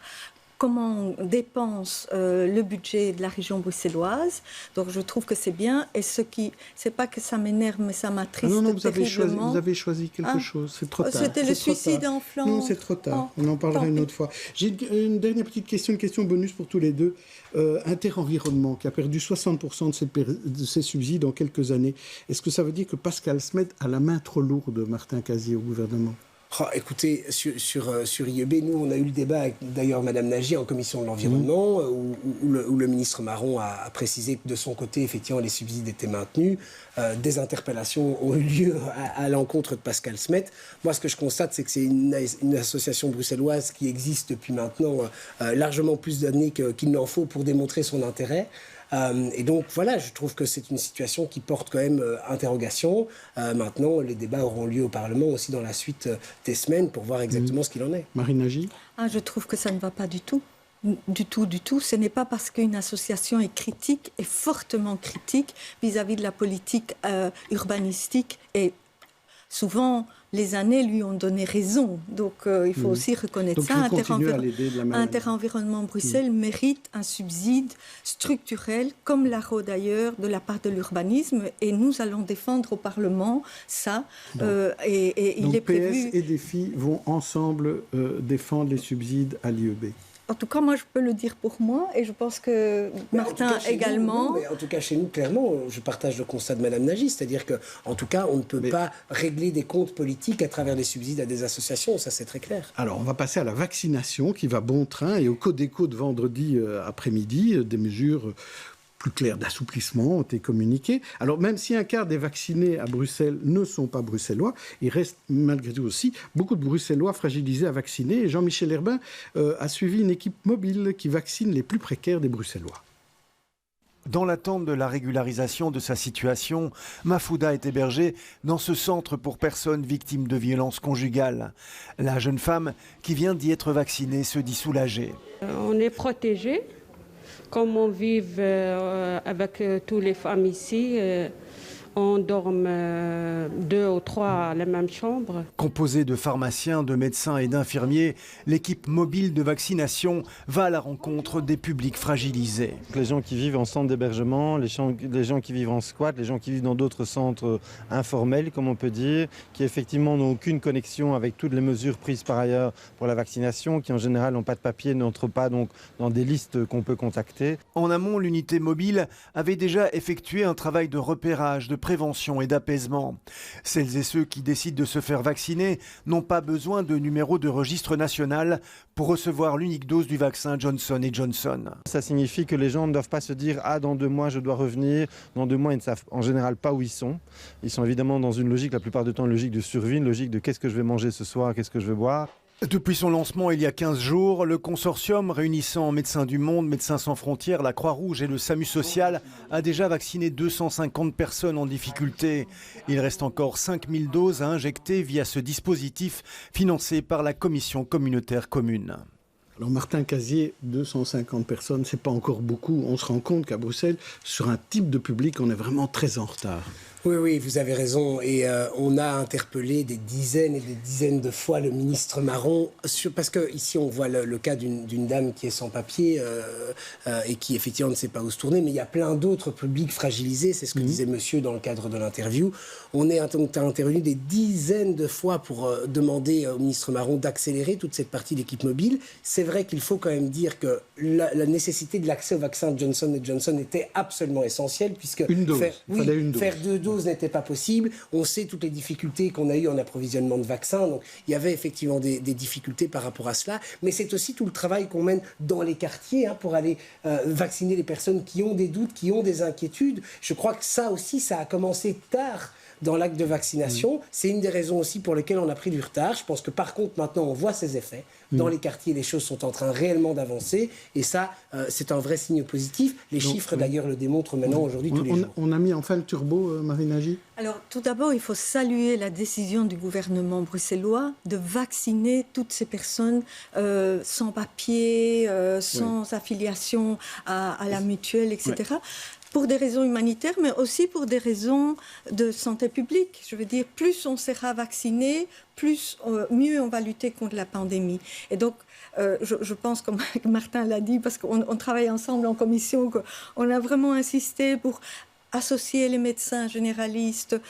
comment on dépense le budget de la région bruxelloise. Donc je trouve que c'est bien. Et c'est pas que ça m'énerve, mais ça m'attriste terriblement. Vous avez choisi quelque chose. C'est trop tard. C'était le suicide en Flandre. Non, c'est trop tard. On en parlera une autre fois. J'ai une dernière petite question, une question bonus pour tous les deux. Interenvironnement, qui a perdu 60% de ses subsides en quelques années. Est-ce que ça veut dire que Pascal Smet a la main trop lourde, Martin Casier, au gouvernement? Écoutez, sur IEB, nous, on a eu le débat avec d'ailleurs Madame Nagy en commission de l'environnement, où le ministre Marron a précisé que de son côté, effectivement, les subsides étaient maintenus. Des interpellations ont eu lieu à l'encontre de Pascal Smet. Moi, ce que je constate, c'est que c'est une association bruxelloise qui existe depuis maintenant largement plus d'années qu'il n'en faut pour démontrer son intérêt. Et donc voilà, je trouve que c'est une situation qui porte quand même interrogation. Maintenant, les débats auront lieu au Parlement aussi dans la suite des semaines pour voir exactement ce qu'il en est. Marine Nagy? Je trouve que ça ne va pas du tout. Du tout. Ce n'est pas parce qu'une association est critique, est fortement critique vis-à-vis de la politique urbanistique et souvent les années lui ont donné raison. Donc il faut aussi reconnaître ça. Interenvironnement Bruxelles mérite un subside structurel, comme l'ARO d'ailleurs, de la part de l'urbanisme. Et nous allons défendre au Parlement ça. Donc il est prévu... PS et DEFI vont ensemble défendre les subsides à l'IEB. En tout cas, moi, je peux le dire pour moi, et je pense que Martin également. En tout cas, chez nous, clairement, je partage le constat de Madame Nagy, c'est-à-dire qu'en tout cas, on ne peut pas régler des comptes politiques à travers des subsides à des associations, ça c'est très clair. Alors, on va passer à la vaccination qui va bon train, et au Codeco de vendredi après-midi, des mesures plus claires d'assouplissement ont été communiquées. Alors, même si un quart des vaccinés à Bruxelles ne sont pas bruxellois, il reste malgré tout aussi beaucoup de Bruxellois fragilisés à vacciner. Et Jean-Michel Herbin a suivi une équipe mobile qui vaccine les plus précaires des Bruxellois. Dans l'attente de la régularisation de sa situation, Mafouda est hébergée dans ce centre pour personnes victimes de violences conjugales. La jeune femme qui vient d'y être vaccinée se dit soulagée. On est protégés. Comme on vit avec toutes les femmes ici, on dort 2 ou 3 à la même chambre. Composée de pharmaciens, de médecins et d'infirmiers, l'équipe mobile de vaccination va à la rencontre des publics fragilisés. Les gens qui vivent en centre d'hébergement, les gens qui vivent en squat, les gens qui vivent dans d'autres centres informels, comme on peut dire, qui effectivement n'ont aucune connexion avec toutes les mesures prises par ailleurs pour la vaccination, qui en général n'ont pas de papier, n'entrent pas donc dans des listes qu'on peut contacter. En amont, l'unité mobile avait déjà effectué un travail de repérage, de prévention et d'apaisement. Celles et ceux qui décident de se faire vacciner n'ont pas besoin de numéro de registre national pour recevoir l'unique dose du vaccin Johnson & Johnson. Ça signifie que les gens ne doivent pas se dire « Ah, dans 2 mois, je dois revenir ». Dans 2 mois, ils ne savent en général pas où ils sont. Ils sont évidemment dans une logique, la plupart du temps, une logique de survie, une logique de « Qu'est-ce que je vais manger ce soir ? Qu'est-ce que je vais boire ?» Depuis son lancement il y a 15 jours, le consortium réunissant Médecins du Monde, Médecins sans frontières, la Croix-Rouge et le SAMU social a déjà vacciné 250 personnes en difficulté. Il reste encore 5000 doses à injecter via ce dispositif financé par la Commission communautaire commune. Alors Martin Casier, 250 personnes, c'est pas encore beaucoup. On se rend compte qu'à Bruxelles, sur un type de public, on est vraiment très en retard. Oui, vous avez raison. Et on a interpellé des dizaines et des dizaines de fois le ministre Marron, parce qu'ici on voit le cas d'une dame qui est sans papier et qui effectivement ne sait pas où se tourner, mais il y a plein d'autres publics fragilisés, c'est ce que disait monsieur dans le cadre de l'interview. On est intervenu des dizaines de fois pour demander au ministre Marron d'accélérer toute cette partie d'équipe mobile. C'est vrai qu'il faut quand même dire que la nécessité de l'accès au vaccin Johnson & Johnson était absolument essentielle, puisque une dose. Faire 2 doses n'était pas possible. On sait toutes les difficultés qu'on a eues en approvisionnement de vaccins. Donc, il y avait effectivement des difficultés par rapport à cela. Mais c'est aussi tout le travail qu'on mène dans les quartiers pour aller vacciner les personnes qui ont des doutes, qui ont des inquiétudes. Je crois que ça aussi, ça a commencé tard dans l'acte de vaccination. C'est une des raisons aussi pour lesquelles on a pris du retard. Je pense que par contre, maintenant, on voit ses effets. Dans les quartiers, les choses sont en train réellement d'avancer. Et ça, c'est un vrai signe positif. Les chiffres, d'ailleurs, le démontrent maintenant, aujourd'hui, tous les jours. On a mis enfin le turbo, Marine Nagy. Alors, tout d'abord, il faut saluer la décision du gouvernement bruxellois de vacciner toutes ces personnes sans papier, sans affiliation à la mutuelle, etc. Ouais. Pour des raisons humanitaires, mais aussi pour des raisons de santé publique. Je veux dire, plus on sera vacciné, mieux on va lutter contre la pandémie. Et donc, je pense, comme Martin l'a dit, parce qu'on travaille ensemble en commission, qu'on a vraiment insisté pour associer les médecins généralistes,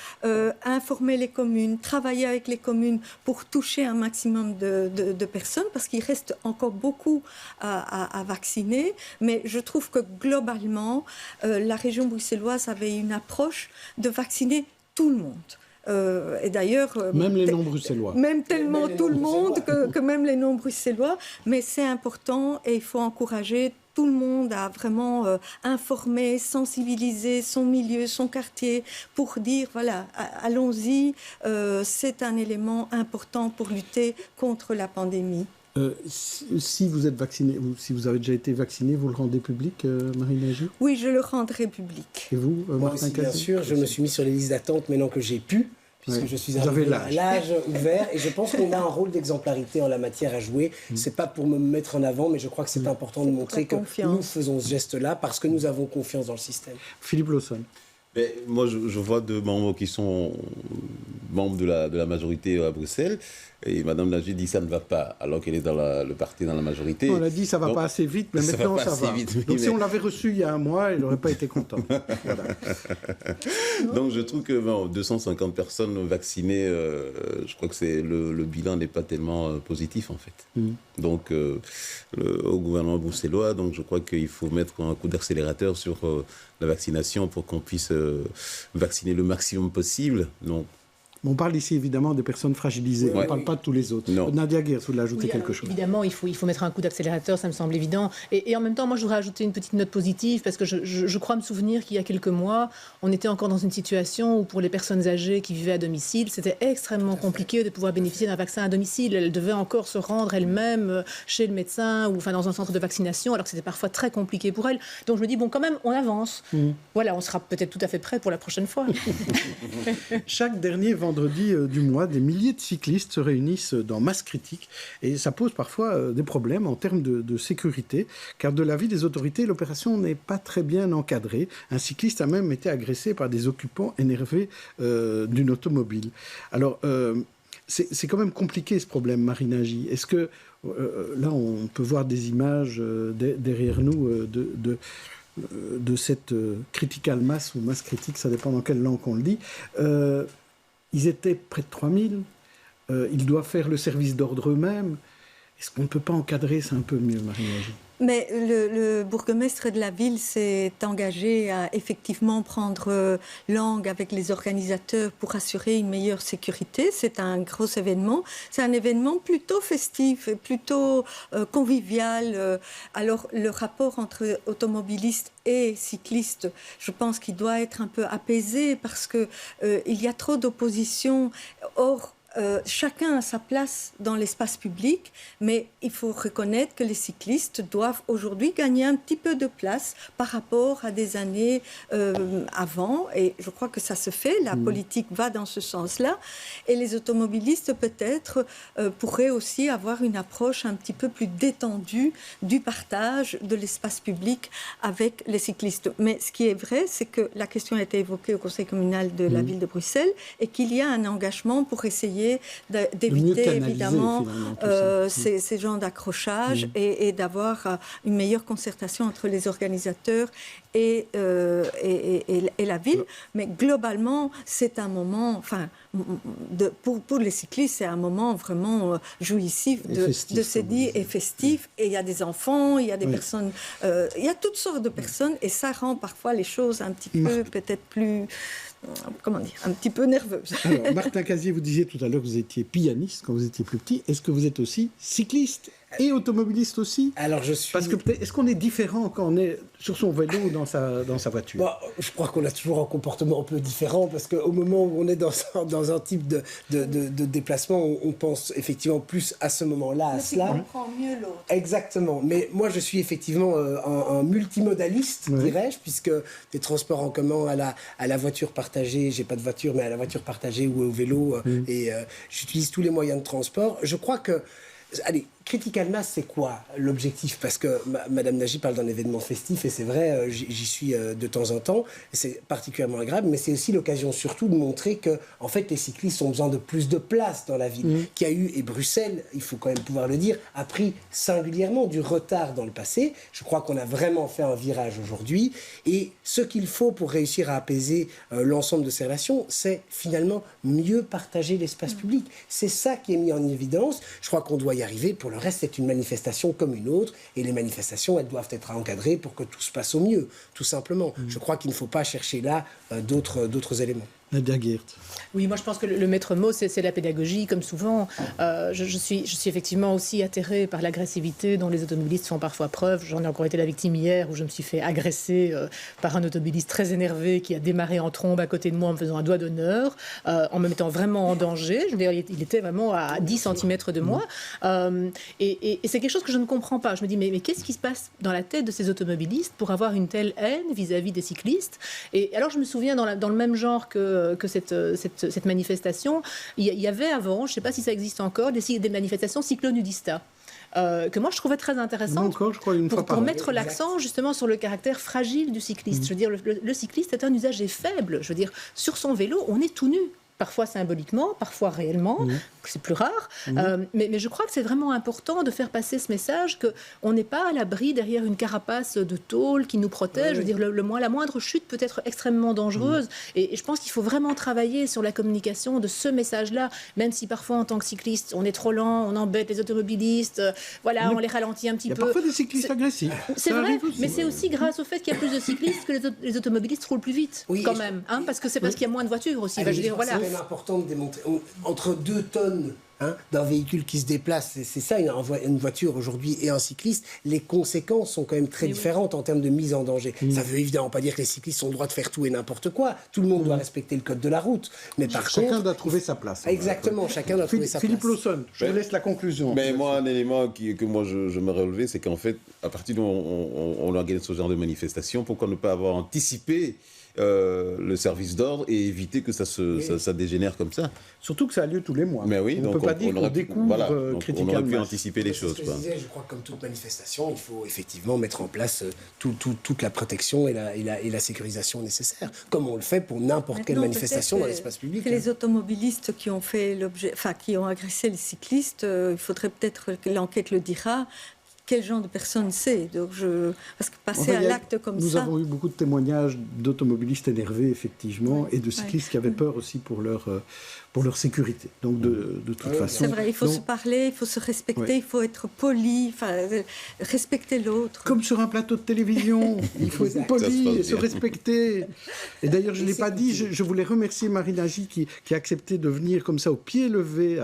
informer les communes, travailler avec les communes pour toucher un maximum de personnes, parce qu'il reste encore beaucoup à vacciner. Mais je trouve que globalement, la région bruxelloise avait une approche de vacciner tout le monde. Et d'ailleurs, même les non-bruxellois. Même tellement tout le monde que même les non-bruxellois. Mais c'est important et il faut encourager tout le monde à vraiment informer, sensibiliser son milieu, son quartier, pour dire, voilà, allons-y, c'est un élément important pour lutter contre la pandémie. Si vous êtes vacciné, ou si vous avez déjà été vacciné, vous le rendez public, Marine Nagy ? Oui, je le rendrai public. Et vous, Martin Bien sûr, je me suis mis sur les listes d'attente maintenant que j'ai pu, puisque je suis arrivé à l'âge ouvert, et je pense qu'on a un rôle d'exemplarité en la matière à jouer. C'est pas pour me mettre en avant, mais je crois que c'est important de montrer que nous faisons ce geste-là parce que nous avons confiance dans le système. Philippe Lawson. Mais moi, je vois deux membres qui sont membres de la majorité à Bruxelles. Et Mme Nagy dit que ça ne va pas, alors qu'elle est dans le parti dans la majorité. On a dit que ça ne va pas assez vite, mais maintenant ça va. Donc si on l'avait reçu il y a un mois, elle n'aurait pas été contente. Voilà. Donc je trouve que 250 personnes vaccinées, je crois que le bilan n'est pas tellement positif en fait. Donc au gouvernement bruxellois, donc je crois qu'il faut mettre un coup d'accélérateur sur la vaccination pour qu'on puisse vacciner le maximum possible. Donc, on parle ici évidemment des personnes fragilisées, on ne parle pas de tous les autres. Non. Nadia Guerre, vous voulez ajouter quelque chose ? Évidemment, il faut mettre un coup d'accélérateur, ça me semble évident. Et en même temps, moi je voudrais ajouter une petite note positive, parce que je crois me souvenir qu'il y a quelques mois, on était encore dans une situation où pour les personnes âgées qui vivaient à domicile, c'était extrêmement compliqué de pouvoir bénéficier d'un vaccin à domicile. Elles devaient encore se rendre elles-mêmes chez le médecin ou dans un centre de vaccination, alors que c'était parfois très compliqué pour elles. Donc je me dis, bon, quand même, on avance. Voilà, on sera peut-être tout à fait prêt pour la prochaine fois. Chaque dernier vendredi du mois, des milliers de cyclistes se réunissent dans Masse Critique et ça pose parfois des problèmes en termes de sécurité, car de l'avis des autorités, l'opération n'est pas très bien encadrée. Un cycliste a même été agressé par des occupants énervés d'une automobile. Alors, c'est quand même compliqué ce problème, Marine Nagy. Est-ce que, là, on peut voir des images derrière nous de cette critical mass ou masse critique, ça dépend dans quelle langue on le dit. Ils étaient près de 3000. Ils doivent faire le service d'ordre eux-mêmes. Est-ce qu'on ne peut pas encadrer ça un peu mieux, Marine Nagy ? Mais le bourgmestre de la ville s'est engagé à effectivement prendre langue avec les organisateurs pour assurer une meilleure sécurité. C'est un gros événement. C'est un événement plutôt festif et plutôt convivial. Alors le rapport entre automobilistes et cyclistes, je pense qu'il doit être un peu apaisé parce qu'il y a trop d'opposition. Or, chacun a sa place dans l'espace public, mais il faut reconnaître que les cyclistes doivent aujourd'hui gagner un petit peu de place par rapport à des années avant, et je crois que ça se fait, la politique va dans ce sens-là, et les automobilistes peut-être pourraient aussi avoir une approche un petit peu plus détendue du partage de l'espace public avec les cyclistes. Mais ce qui est vrai, c'est que la question a été évoquée au Conseil communal de la ville de Bruxelles, et qu'il y a un engagement pour essayer d'éviter évidemment ces genres d'accrochage et d'avoir une meilleure concertation entre les organisateurs et la ville. Mais globalement, c'est un moment, pour les cyclistes, c'est un moment vraiment jouissif de se dire, et festif. Et il y a des enfants, il y a des personnes, il y a toutes sortes de personnes, et ça rend parfois les choses un petit peu peut-être plus... un petit peu nerveuse. Alors, Martin Casier, vous disiez tout à l'heure que vous étiez pianiste quand vous étiez plus petit. Est-ce que vous êtes aussi cycliste et automobiliste aussi? Alors, je suis... Parce que est-ce qu'on est différent quand on est sur son vélo ou dans sa voiture? Je crois qu'on a toujours un comportement un peu différent, parce qu'au moment où on est dans un type de déplacement, on pense effectivement plus à ce moment-là, à cela. On comprend mieux l'autre. Exactement. Mais moi, je suis effectivement un multimodaliste, dirais-je, puisque des transports en commun à la voiture partagée, j'ai pas de voiture, mais à la voiture partagée ou au vélo, et j'utilise tous les moyens de transport. Je crois que... Allez, Critical Mass, c'est quoi l'objectif? Parce que Madame Nagy parle d'un événement festif, et c'est vrai, j'y suis de temps en temps, et c'est particulièrement agréable, mais c'est aussi l'occasion surtout de montrer que, en fait, les cyclistes ont besoin de plus de place dans la ville. Qu'il y a eu, et Bruxelles, il faut quand même pouvoir le dire, a pris singulièrement du retard dans le passé. Je crois qu'on a vraiment fait un virage aujourd'hui, et ce qu'il faut pour réussir à apaiser l'ensemble de ces relations, c'est finalement mieux partager l'espace public. C'est ça qui est mis en évidence. Je crois qu'on doit y arriver. Pour le reste, c'est une manifestation comme une autre, et les manifestations, elles doivent être encadrées pour que tout se passe au mieux, tout simplement. Je crois qu'il ne faut pas chercher là d'autres éléments. Nadia Geert. Oui, moi je pense que le maître mot, c'est la pédagogie, comme souvent. Je suis effectivement aussi atterrée par l'agressivité dont les automobilistes font parfois preuve. J'en ai encore été la victime hier, où je me suis fait agresser par un automobiliste très énervé qui a démarré en trombe à côté de moi en me faisant un doigt d'honneur, en me mettant vraiment en danger. Je veux dire, il était vraiment à 10 cm de moi. Et c'est quelque chose que je ne comprends pas. Je me dis, mais qu'est-ce qui se passe dans la tête de ces automobilistes pour avoir une telle haine vis-à-vis des cyclistes? Et alors je me souviens, dans le même genre que cette manifestation, il y avait avant, je ne sais pas si ça existe encore, des manifestations cyclonudistas. Que moi je trouvais très intéressantes pour mettre l'accent justement sur le caractère fragile du cycliste. Je veux dire, le cycliste est un usager faible. Je veux dire, sur son vélo, on est tout nu. Parfois symboliquement, parfois réellement, c'est plus rare. Mais je crois que c'est vraiment important de faire passer ce message qu'on n'est pas à l'abri derrière une carapace de tôle qui nous protège. Je veux dire, la moindre chute peut être extrêmement dangereuse. Et je pense qu'il faut vraiment travailler sur la communication de ce message-là, même si parfois en tant que cycliste, on est trop lent, on embête les automobilistes, on les ralentit un petit peu. Il y a parfois des cyclistes agressifs. C'est vrai, mais c'est aussi grâce au fait qu'il y a plus de cyclistes que les automobilistes roulent plus vite, quand même. Parce qu'il y a moins de voitures aussi. C'est important de démontrer entre 2 tonnes d'un véhicule qui se déplace, c'est ça une voiture aujourd'hui, et un cycliste, les conséquences sont quand même très différentes en termes de mise en danger. Ça veut évidemment pas dire que les cyclistes ont le droit de faire tout et n'importe quoi. Tout le monde doit respecter le code de la route. Mais chacun doit trouver sa place. Exactement, chacun doit trouver sa place. Philippe Lawson, je vous laisse la conclusion. Mais moi, un élément que moi je me relevé, c'est qu'en fait, à partir d'où on organise ce genre de manifestation, pourquoi ne pas avoir anticipé le service d'ordre et éviter que ça dégénère comme ça. Surtout que ça a lieu tous les mois. Mais oui, on ne peut pas dire qu'on découvre Critical Mass. On aurait pu anticiper les choses. Je crois que comme toute manifestation, il faut effectivement mettre en place toute la protection et la sécurisation nécessaire, comme on le fait pour n'importe quelle manifestation dans l'espace public. Les automobilistes qui ont agressé les cyclistes, il faudrait peut-être que l'enquête le dira. Quel genre de personne c'est? Parce que passer à l'acte comme ça... Nous avons eu beaucoup de témoignages d'automobilistes énervés, effectivement, et de cyclistes qui avaient peur aussi pour leur sécurité. Donc, de toute façon... C'est vrai, il faut se parler, il faut se respecter, il faut être poli, respecter l'autre. Comme sur un plateau de télévision, il faut être poli et se respecter. Et d'ailleurs, je ne l'ai pas dit, je voulais remercier Marie Nagy qui a accepté de venir comme ça au pied levé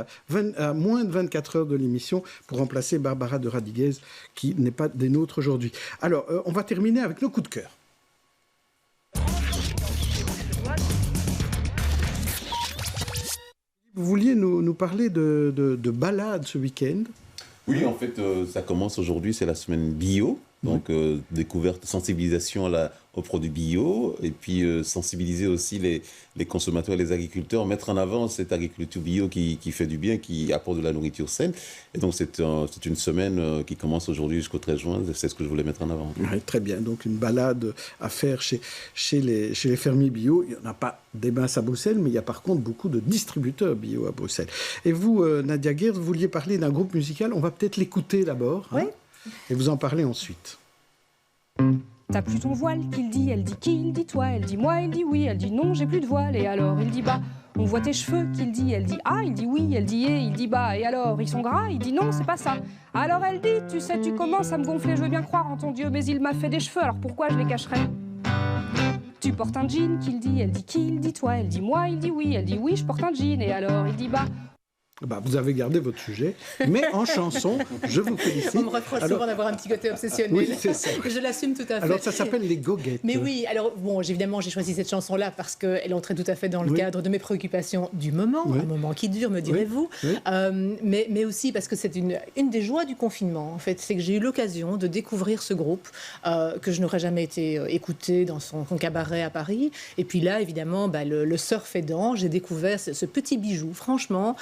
à moins de 24 heures de l'émission pour remplacer Barbara de Radiguez, qui n'est pas des nôtres aujourd'hui. Alors, on va terminer avec nos coups de cœur. Vous vouliez nous parler de balades ce week-end? Oui, en fait, ça commence aujourd'hui, c'est la semaine bio. Donc, découverte, sensibilisation aux produits bio, et puis sensibiliser aussi les consommateurs et les agriculteurs, mettre en avant cette agriculture bio qui fait du bien, qui apporte de la nourriture saine. Et donc, c'est une semaine qui commence aujourd'hui jusqu'au 13 juin. C'est ce que je voulais mettre en avant. Oui, très bien. Donc, une balade à faire chez les fermiers bio. Il n'y en a pas des masses à Bruxelles, mais il y a par contre beaucoup de distributeurs bio à Bruxelles. Et vous, Nadia Geert, vous vouliez parler d'un groupe musical. On va peut-être l'écouter d'abord. Oui. Et vous en parlez ensuite. T'as plus ton voile, qu'il dit, elle dit qui, il dit toi, elle dit moi, il dit oui, elle dit non, j'ai plus de voile, et alors il dit bah, on voit tes cheveux, qu'il dit, elle dit ah, il dit oui, elle dit et, il dit bah, et alors ils sont gras, il dit non, c'est pas ça. Alors elle dit, tu sais, tu commences à me gonfler, je veux bien croire en ton Dieu, mais il m'a fait des cheveux, alors pourquoi je les cacherais? Tu portes un jean, qu'il dit, elle dit qui, il dit toi, elle dit moi, il dit oui, elle dit oui, je porte un jean, et alors il dit bah. Vous avez gardé votre sujet, mais en chanson, je vous félicite. On me reproche souvent d'avoir un petit côté obsessionnel. Oui, c'est ça. Je l'assume tout à fait. Alors, ça s'appelle Les Goguettes. Mais oui, alors, bon, évidemment, j'ai choisi cette chanson-là parce qu'elle entrait tout à fait dans le cadre de mes préoccupations du moment, un moment qui dure, me direz-vous, mais aussi parce que c'est une des joies du confinement, en fait, c'est que j'ai eu l'occasion de découvrir ce groupe que je n'aurais jamais été écouté dans son cabaret à Paris. Et puis là, évidemment, le surf aidant, j'ai découvert ce petit bijou, franchement.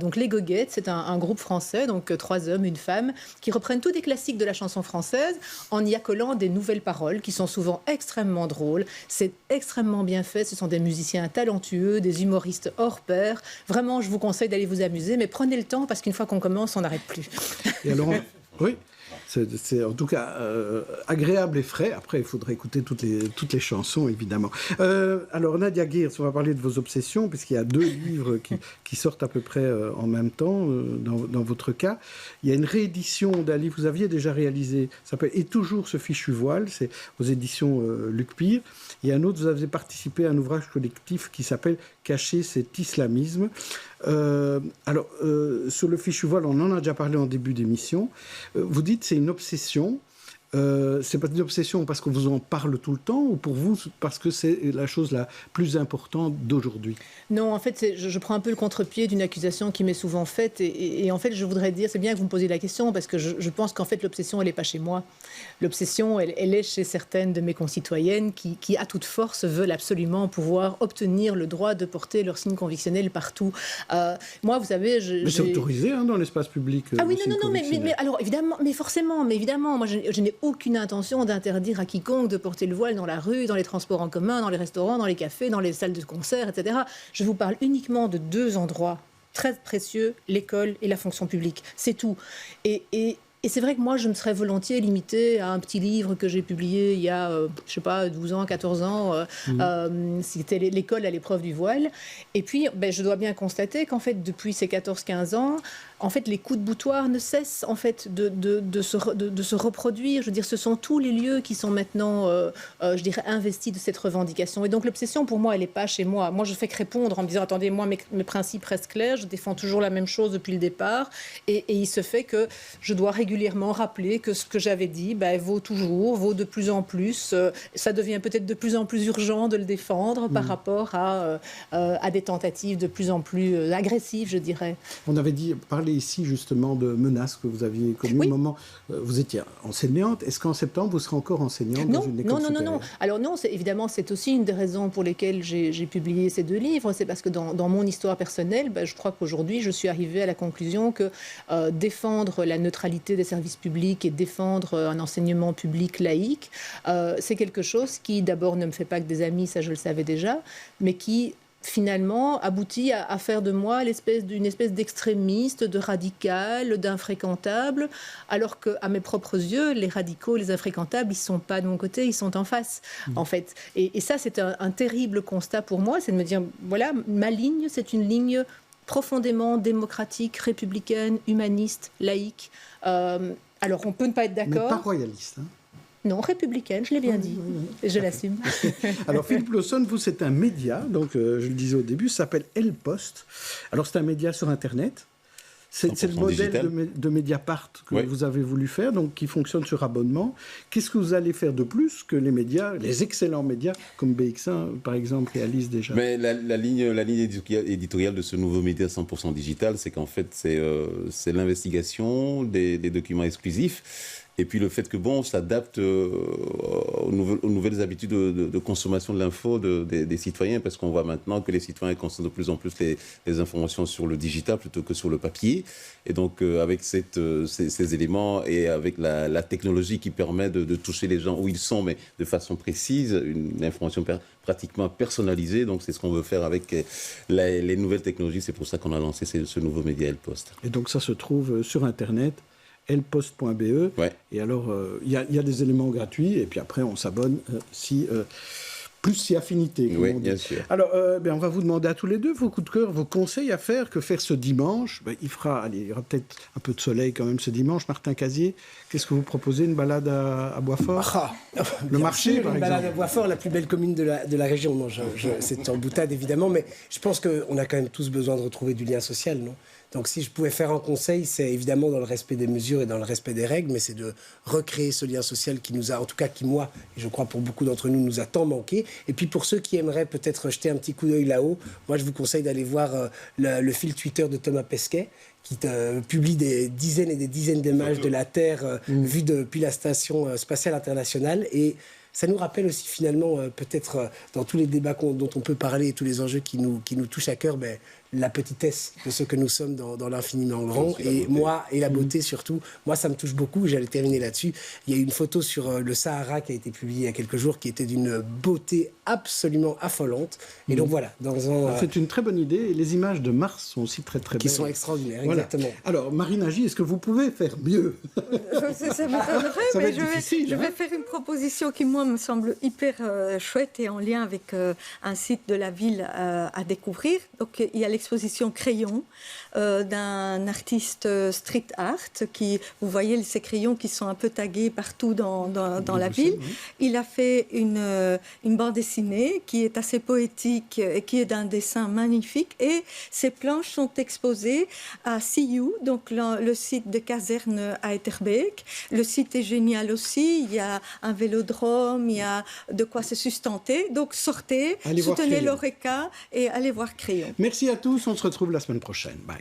Donc les Goguettes, c'est un groupe français, donc 3 hommes, une femme, qui reprennent tous des classiques de la chanson française en y accolant des nouvelles paroles qui sont souvent extrêmement drôles. C'est extrêmement bien fait. Ce sont des musiciens talentueux, des humoristes hors pair. Vraiment, je vous conseille d'aller vous amuser, mais prenez le temps parce qu'une fois qu'on commence, on n'arrête plus. Et alors, oui. C'est en tout cas agréable et frais. Après, il faudrait écouter toutes les chansons, évidemment. Alors, Nadia Geert, on va parler de vos obsessions, puisqu'il y a 2 livres qui sortent à peu près en même temps, dans votre cas. Il y a une réédition d'un livre que vous aviez déjà réalisé, ça s'appelle « Et toujours ce fichu voile », c'est aux éditions Luc Pire. Il y a un autre, vous avez participé à un ouvrage collectif qui s'appelle « Cacher cet islamisme ». Alors, sur le fichu voile, on en a déjà parlé en début d'émission. Vous dites c'est une obsession. C'est pas une obsession parce qu'on vous en parle tout le temps ou pour vous parce que c'est la chose la plus importante d'aujourd'hui? Non, en fait, je prends un peu le contre-pied d'une accusation qui m'est souvent faite et en fait, je voudrais dire, c'est bien que vous me posiez la question parce que je pense qu'en fait, l'obsession, elle n'est pas chez moi. L'obsession, elle est chez certaines de mes concitoyennes qui, à toute force, veulent absolument pouvoir obtenir le droit de porter leur signe convictionnel partout. Moi, vous savez... Mais c'est autorisé dans l'espace public. Ah oui, non, mais alors, évidemment, moi, je n'ai aucune intention d'interdire à quiconque de porter le voile dans la rue, dans les transports en commun, dans les restaurants, dans les cafés, dans les salles de concert, etc. Je vous parle uniquement de 2 endroits très précieux, l'école et la fonction publique. C'est tout. Et c'est vrai que moi, je me serais volontiers limitée à un petit livre que j'ai publié il y a, 12 ans, 14 ans. C'était l'école à l'épreuve du voile. Et puis, je dois bien constater qu'en fait, depuis ces 14-15 ans, en fait, les coups de boutoir ne cessent en fait de se reproduire. Je veux dire, ce sont tous les lieux qui sont maintenant, je dirais, investis de cette revendication. Et donc, l'obsession, pour moi, elle n'est pas chez moi. Moi, je fais que répondre en me disant, attendez, moi, mes principes restent clairs. Je défends toujours la même chose depuis le départ. Et il se fait que je dois régulièrement rappeler que ce que j'avais dit vaut toujours, vaut de plus en plus. Ça devient peut-être de plus en plus urgent de le défendre par rapport à des tentatives de plus en plus agressives, je dirais. On avait parlé ici justement de menaces que vous aviez connues. Oui. Au moment, vous étiez enseignante. Est-ce qu'en septembre, vous serez encore enseignante dans une école supérieure? Non. Alors non, évidemment, c'est aussi une des raisons pour lesquelles j'ai publié ces 2 livres. C'est parce que dans mon histoire personnelle, je crois qu'aujourd'hui, je suis arrivée à la conclusion que défendre la neutralité des services publics et défendre un enseignement public laïque, c'est quelque chose qui, d'abord, ne me fait pas que des amis, ça je le savais déjà, mais qui finalement aboutit à faire de moi une espèce d'extrémiste, de radical, d'infréquentable, alors qu'à mes propres yeux, les radicaux, les infréquentables, ils ne sont pas de mon côté, ils sont en face, en fait. Et ça, c'est un terrible constat pour moi, c'est de me dire, voilà, ma ligne, c'est une ligne profondément démocratique, républicaine, humaniste, laïque. Alors, on peut ne pas être d'accord. Mais pas royaliste, Non, républicaine, je l'ai bien dit. Oui. Je l'assume. Alors, Philippe Lawson, vous, c'est un média, donc je le disais au début, ça s'appelle El Post. Alors, c'est un média sur Internet. C'est le modèle de Mediapart que vous avez voulu faire, donc qui fonctionne sur abonnement. Qu'est-ce que vous allez faire de plus que les médias, les excellents médias comme BX1 par exemple réalisent déjà? Mais la ligne éditoriale de ce nouveau média 100% digital, c'est qu'en fait c'est l'investigation, des documents exclusifs. Et puis le fait que on s'adapte aux nouvelles habitudes de consommation de l'info des citoyens, parce qu'on voit maintenant que les citoyens consomment de plus en plus les informations sur le digital plutôt que sur le papier. Et donc avec ces éléments et avec la technologie qui permet de toucher les gens où ils sont, mais de façon précise, une information pratiquement personnalisée. Donc c'est ce qu'on veut faire avec les nouvelles technologies. C'est pour ça qu'on a lancé ce nouveau média Elpost. Et donc ça se trouve sur Internet, elpost.be. Et alors, il y a des éléments gratuits, et puis après, on s'abonne plus si affinité. Oui, bien sûr. Alors, on va vous demander à tous les deux vos coups de cœur, vos conseils à faire. Que faire ce dimanche? Il y aura peut-être un peu de soleil quand même ce dimanche. Martin Casier, qu'est-ce que vous proposez? Une balade à Boisfort? Le marché, par exemple. Une balade à Boisfort, la plus belle commune de la région. Non, c'est en boutade, évidemment, mais je pense qu'on a quand même tous besoin de retrouver du lien social, non? Donc si je pouvais faire un conseil, c'est évidemment dans le respect des mesures et dans le respect des règles, mais c'est de recréer ce lien social qui nous a, en tout cas qui moi, et je crois pour beaucoup d'entre nous, nous a tant manqué. Et puis pour ceux qui aimeraient peut-être jeter un petit coup d'œil là-haut, moi je vous conseille d'aller voir le fil Twitter de Thomas Pesquet, qui publie des dizaines et des dizaines d'images de la Terre vues depuis la Station spatiale internationale. Et ça nous rappelle aussi finalement, peut-être dans tous les débats dont on peut parler et tous les enjeux qui nous touchent à cœur, la petitesse de ce que nous sommes dans l'infiniment grand. Et moi, et la beauté surtout, moi ça me touche beaucoup, j'allais terminer là-dessus. Il y a une photo sur le Sahara qui a été publiée il y a quelques jours, qui était d'une beauté absolument affolante. Et donc voilà, c'est une très bonne idée, et les images de Mars sont aussi très très belles. Qui sont extraordinaires, exactement. Alors, Marine Nagy, est-ce que vous pouvez faire mieux? Ça m'étonnerait, mais je vais faire une proposition qui, moi, me semble hyper chouette et en lien avec un site de la ville à découvrir. Donc, il y a l'exposition Crayon d'un artiste street art qui, vous voyez ces crayons qui sont un peu tagués partout dans la ville. Oui. Il a fait une bande dessinée qui est assez poétique et qui est d'un dessin magnifique, et ces planches sont exposées à See-You, donc le site de caserne à Etterbeek. Le site est génial aussi, il y a un vélodrome, il y a de quoi se sustenter, donc sortez, soutenez l'Oreca et allez voir Crayon. Merci à tous, on se retrouve la semaine prochaine. Bye.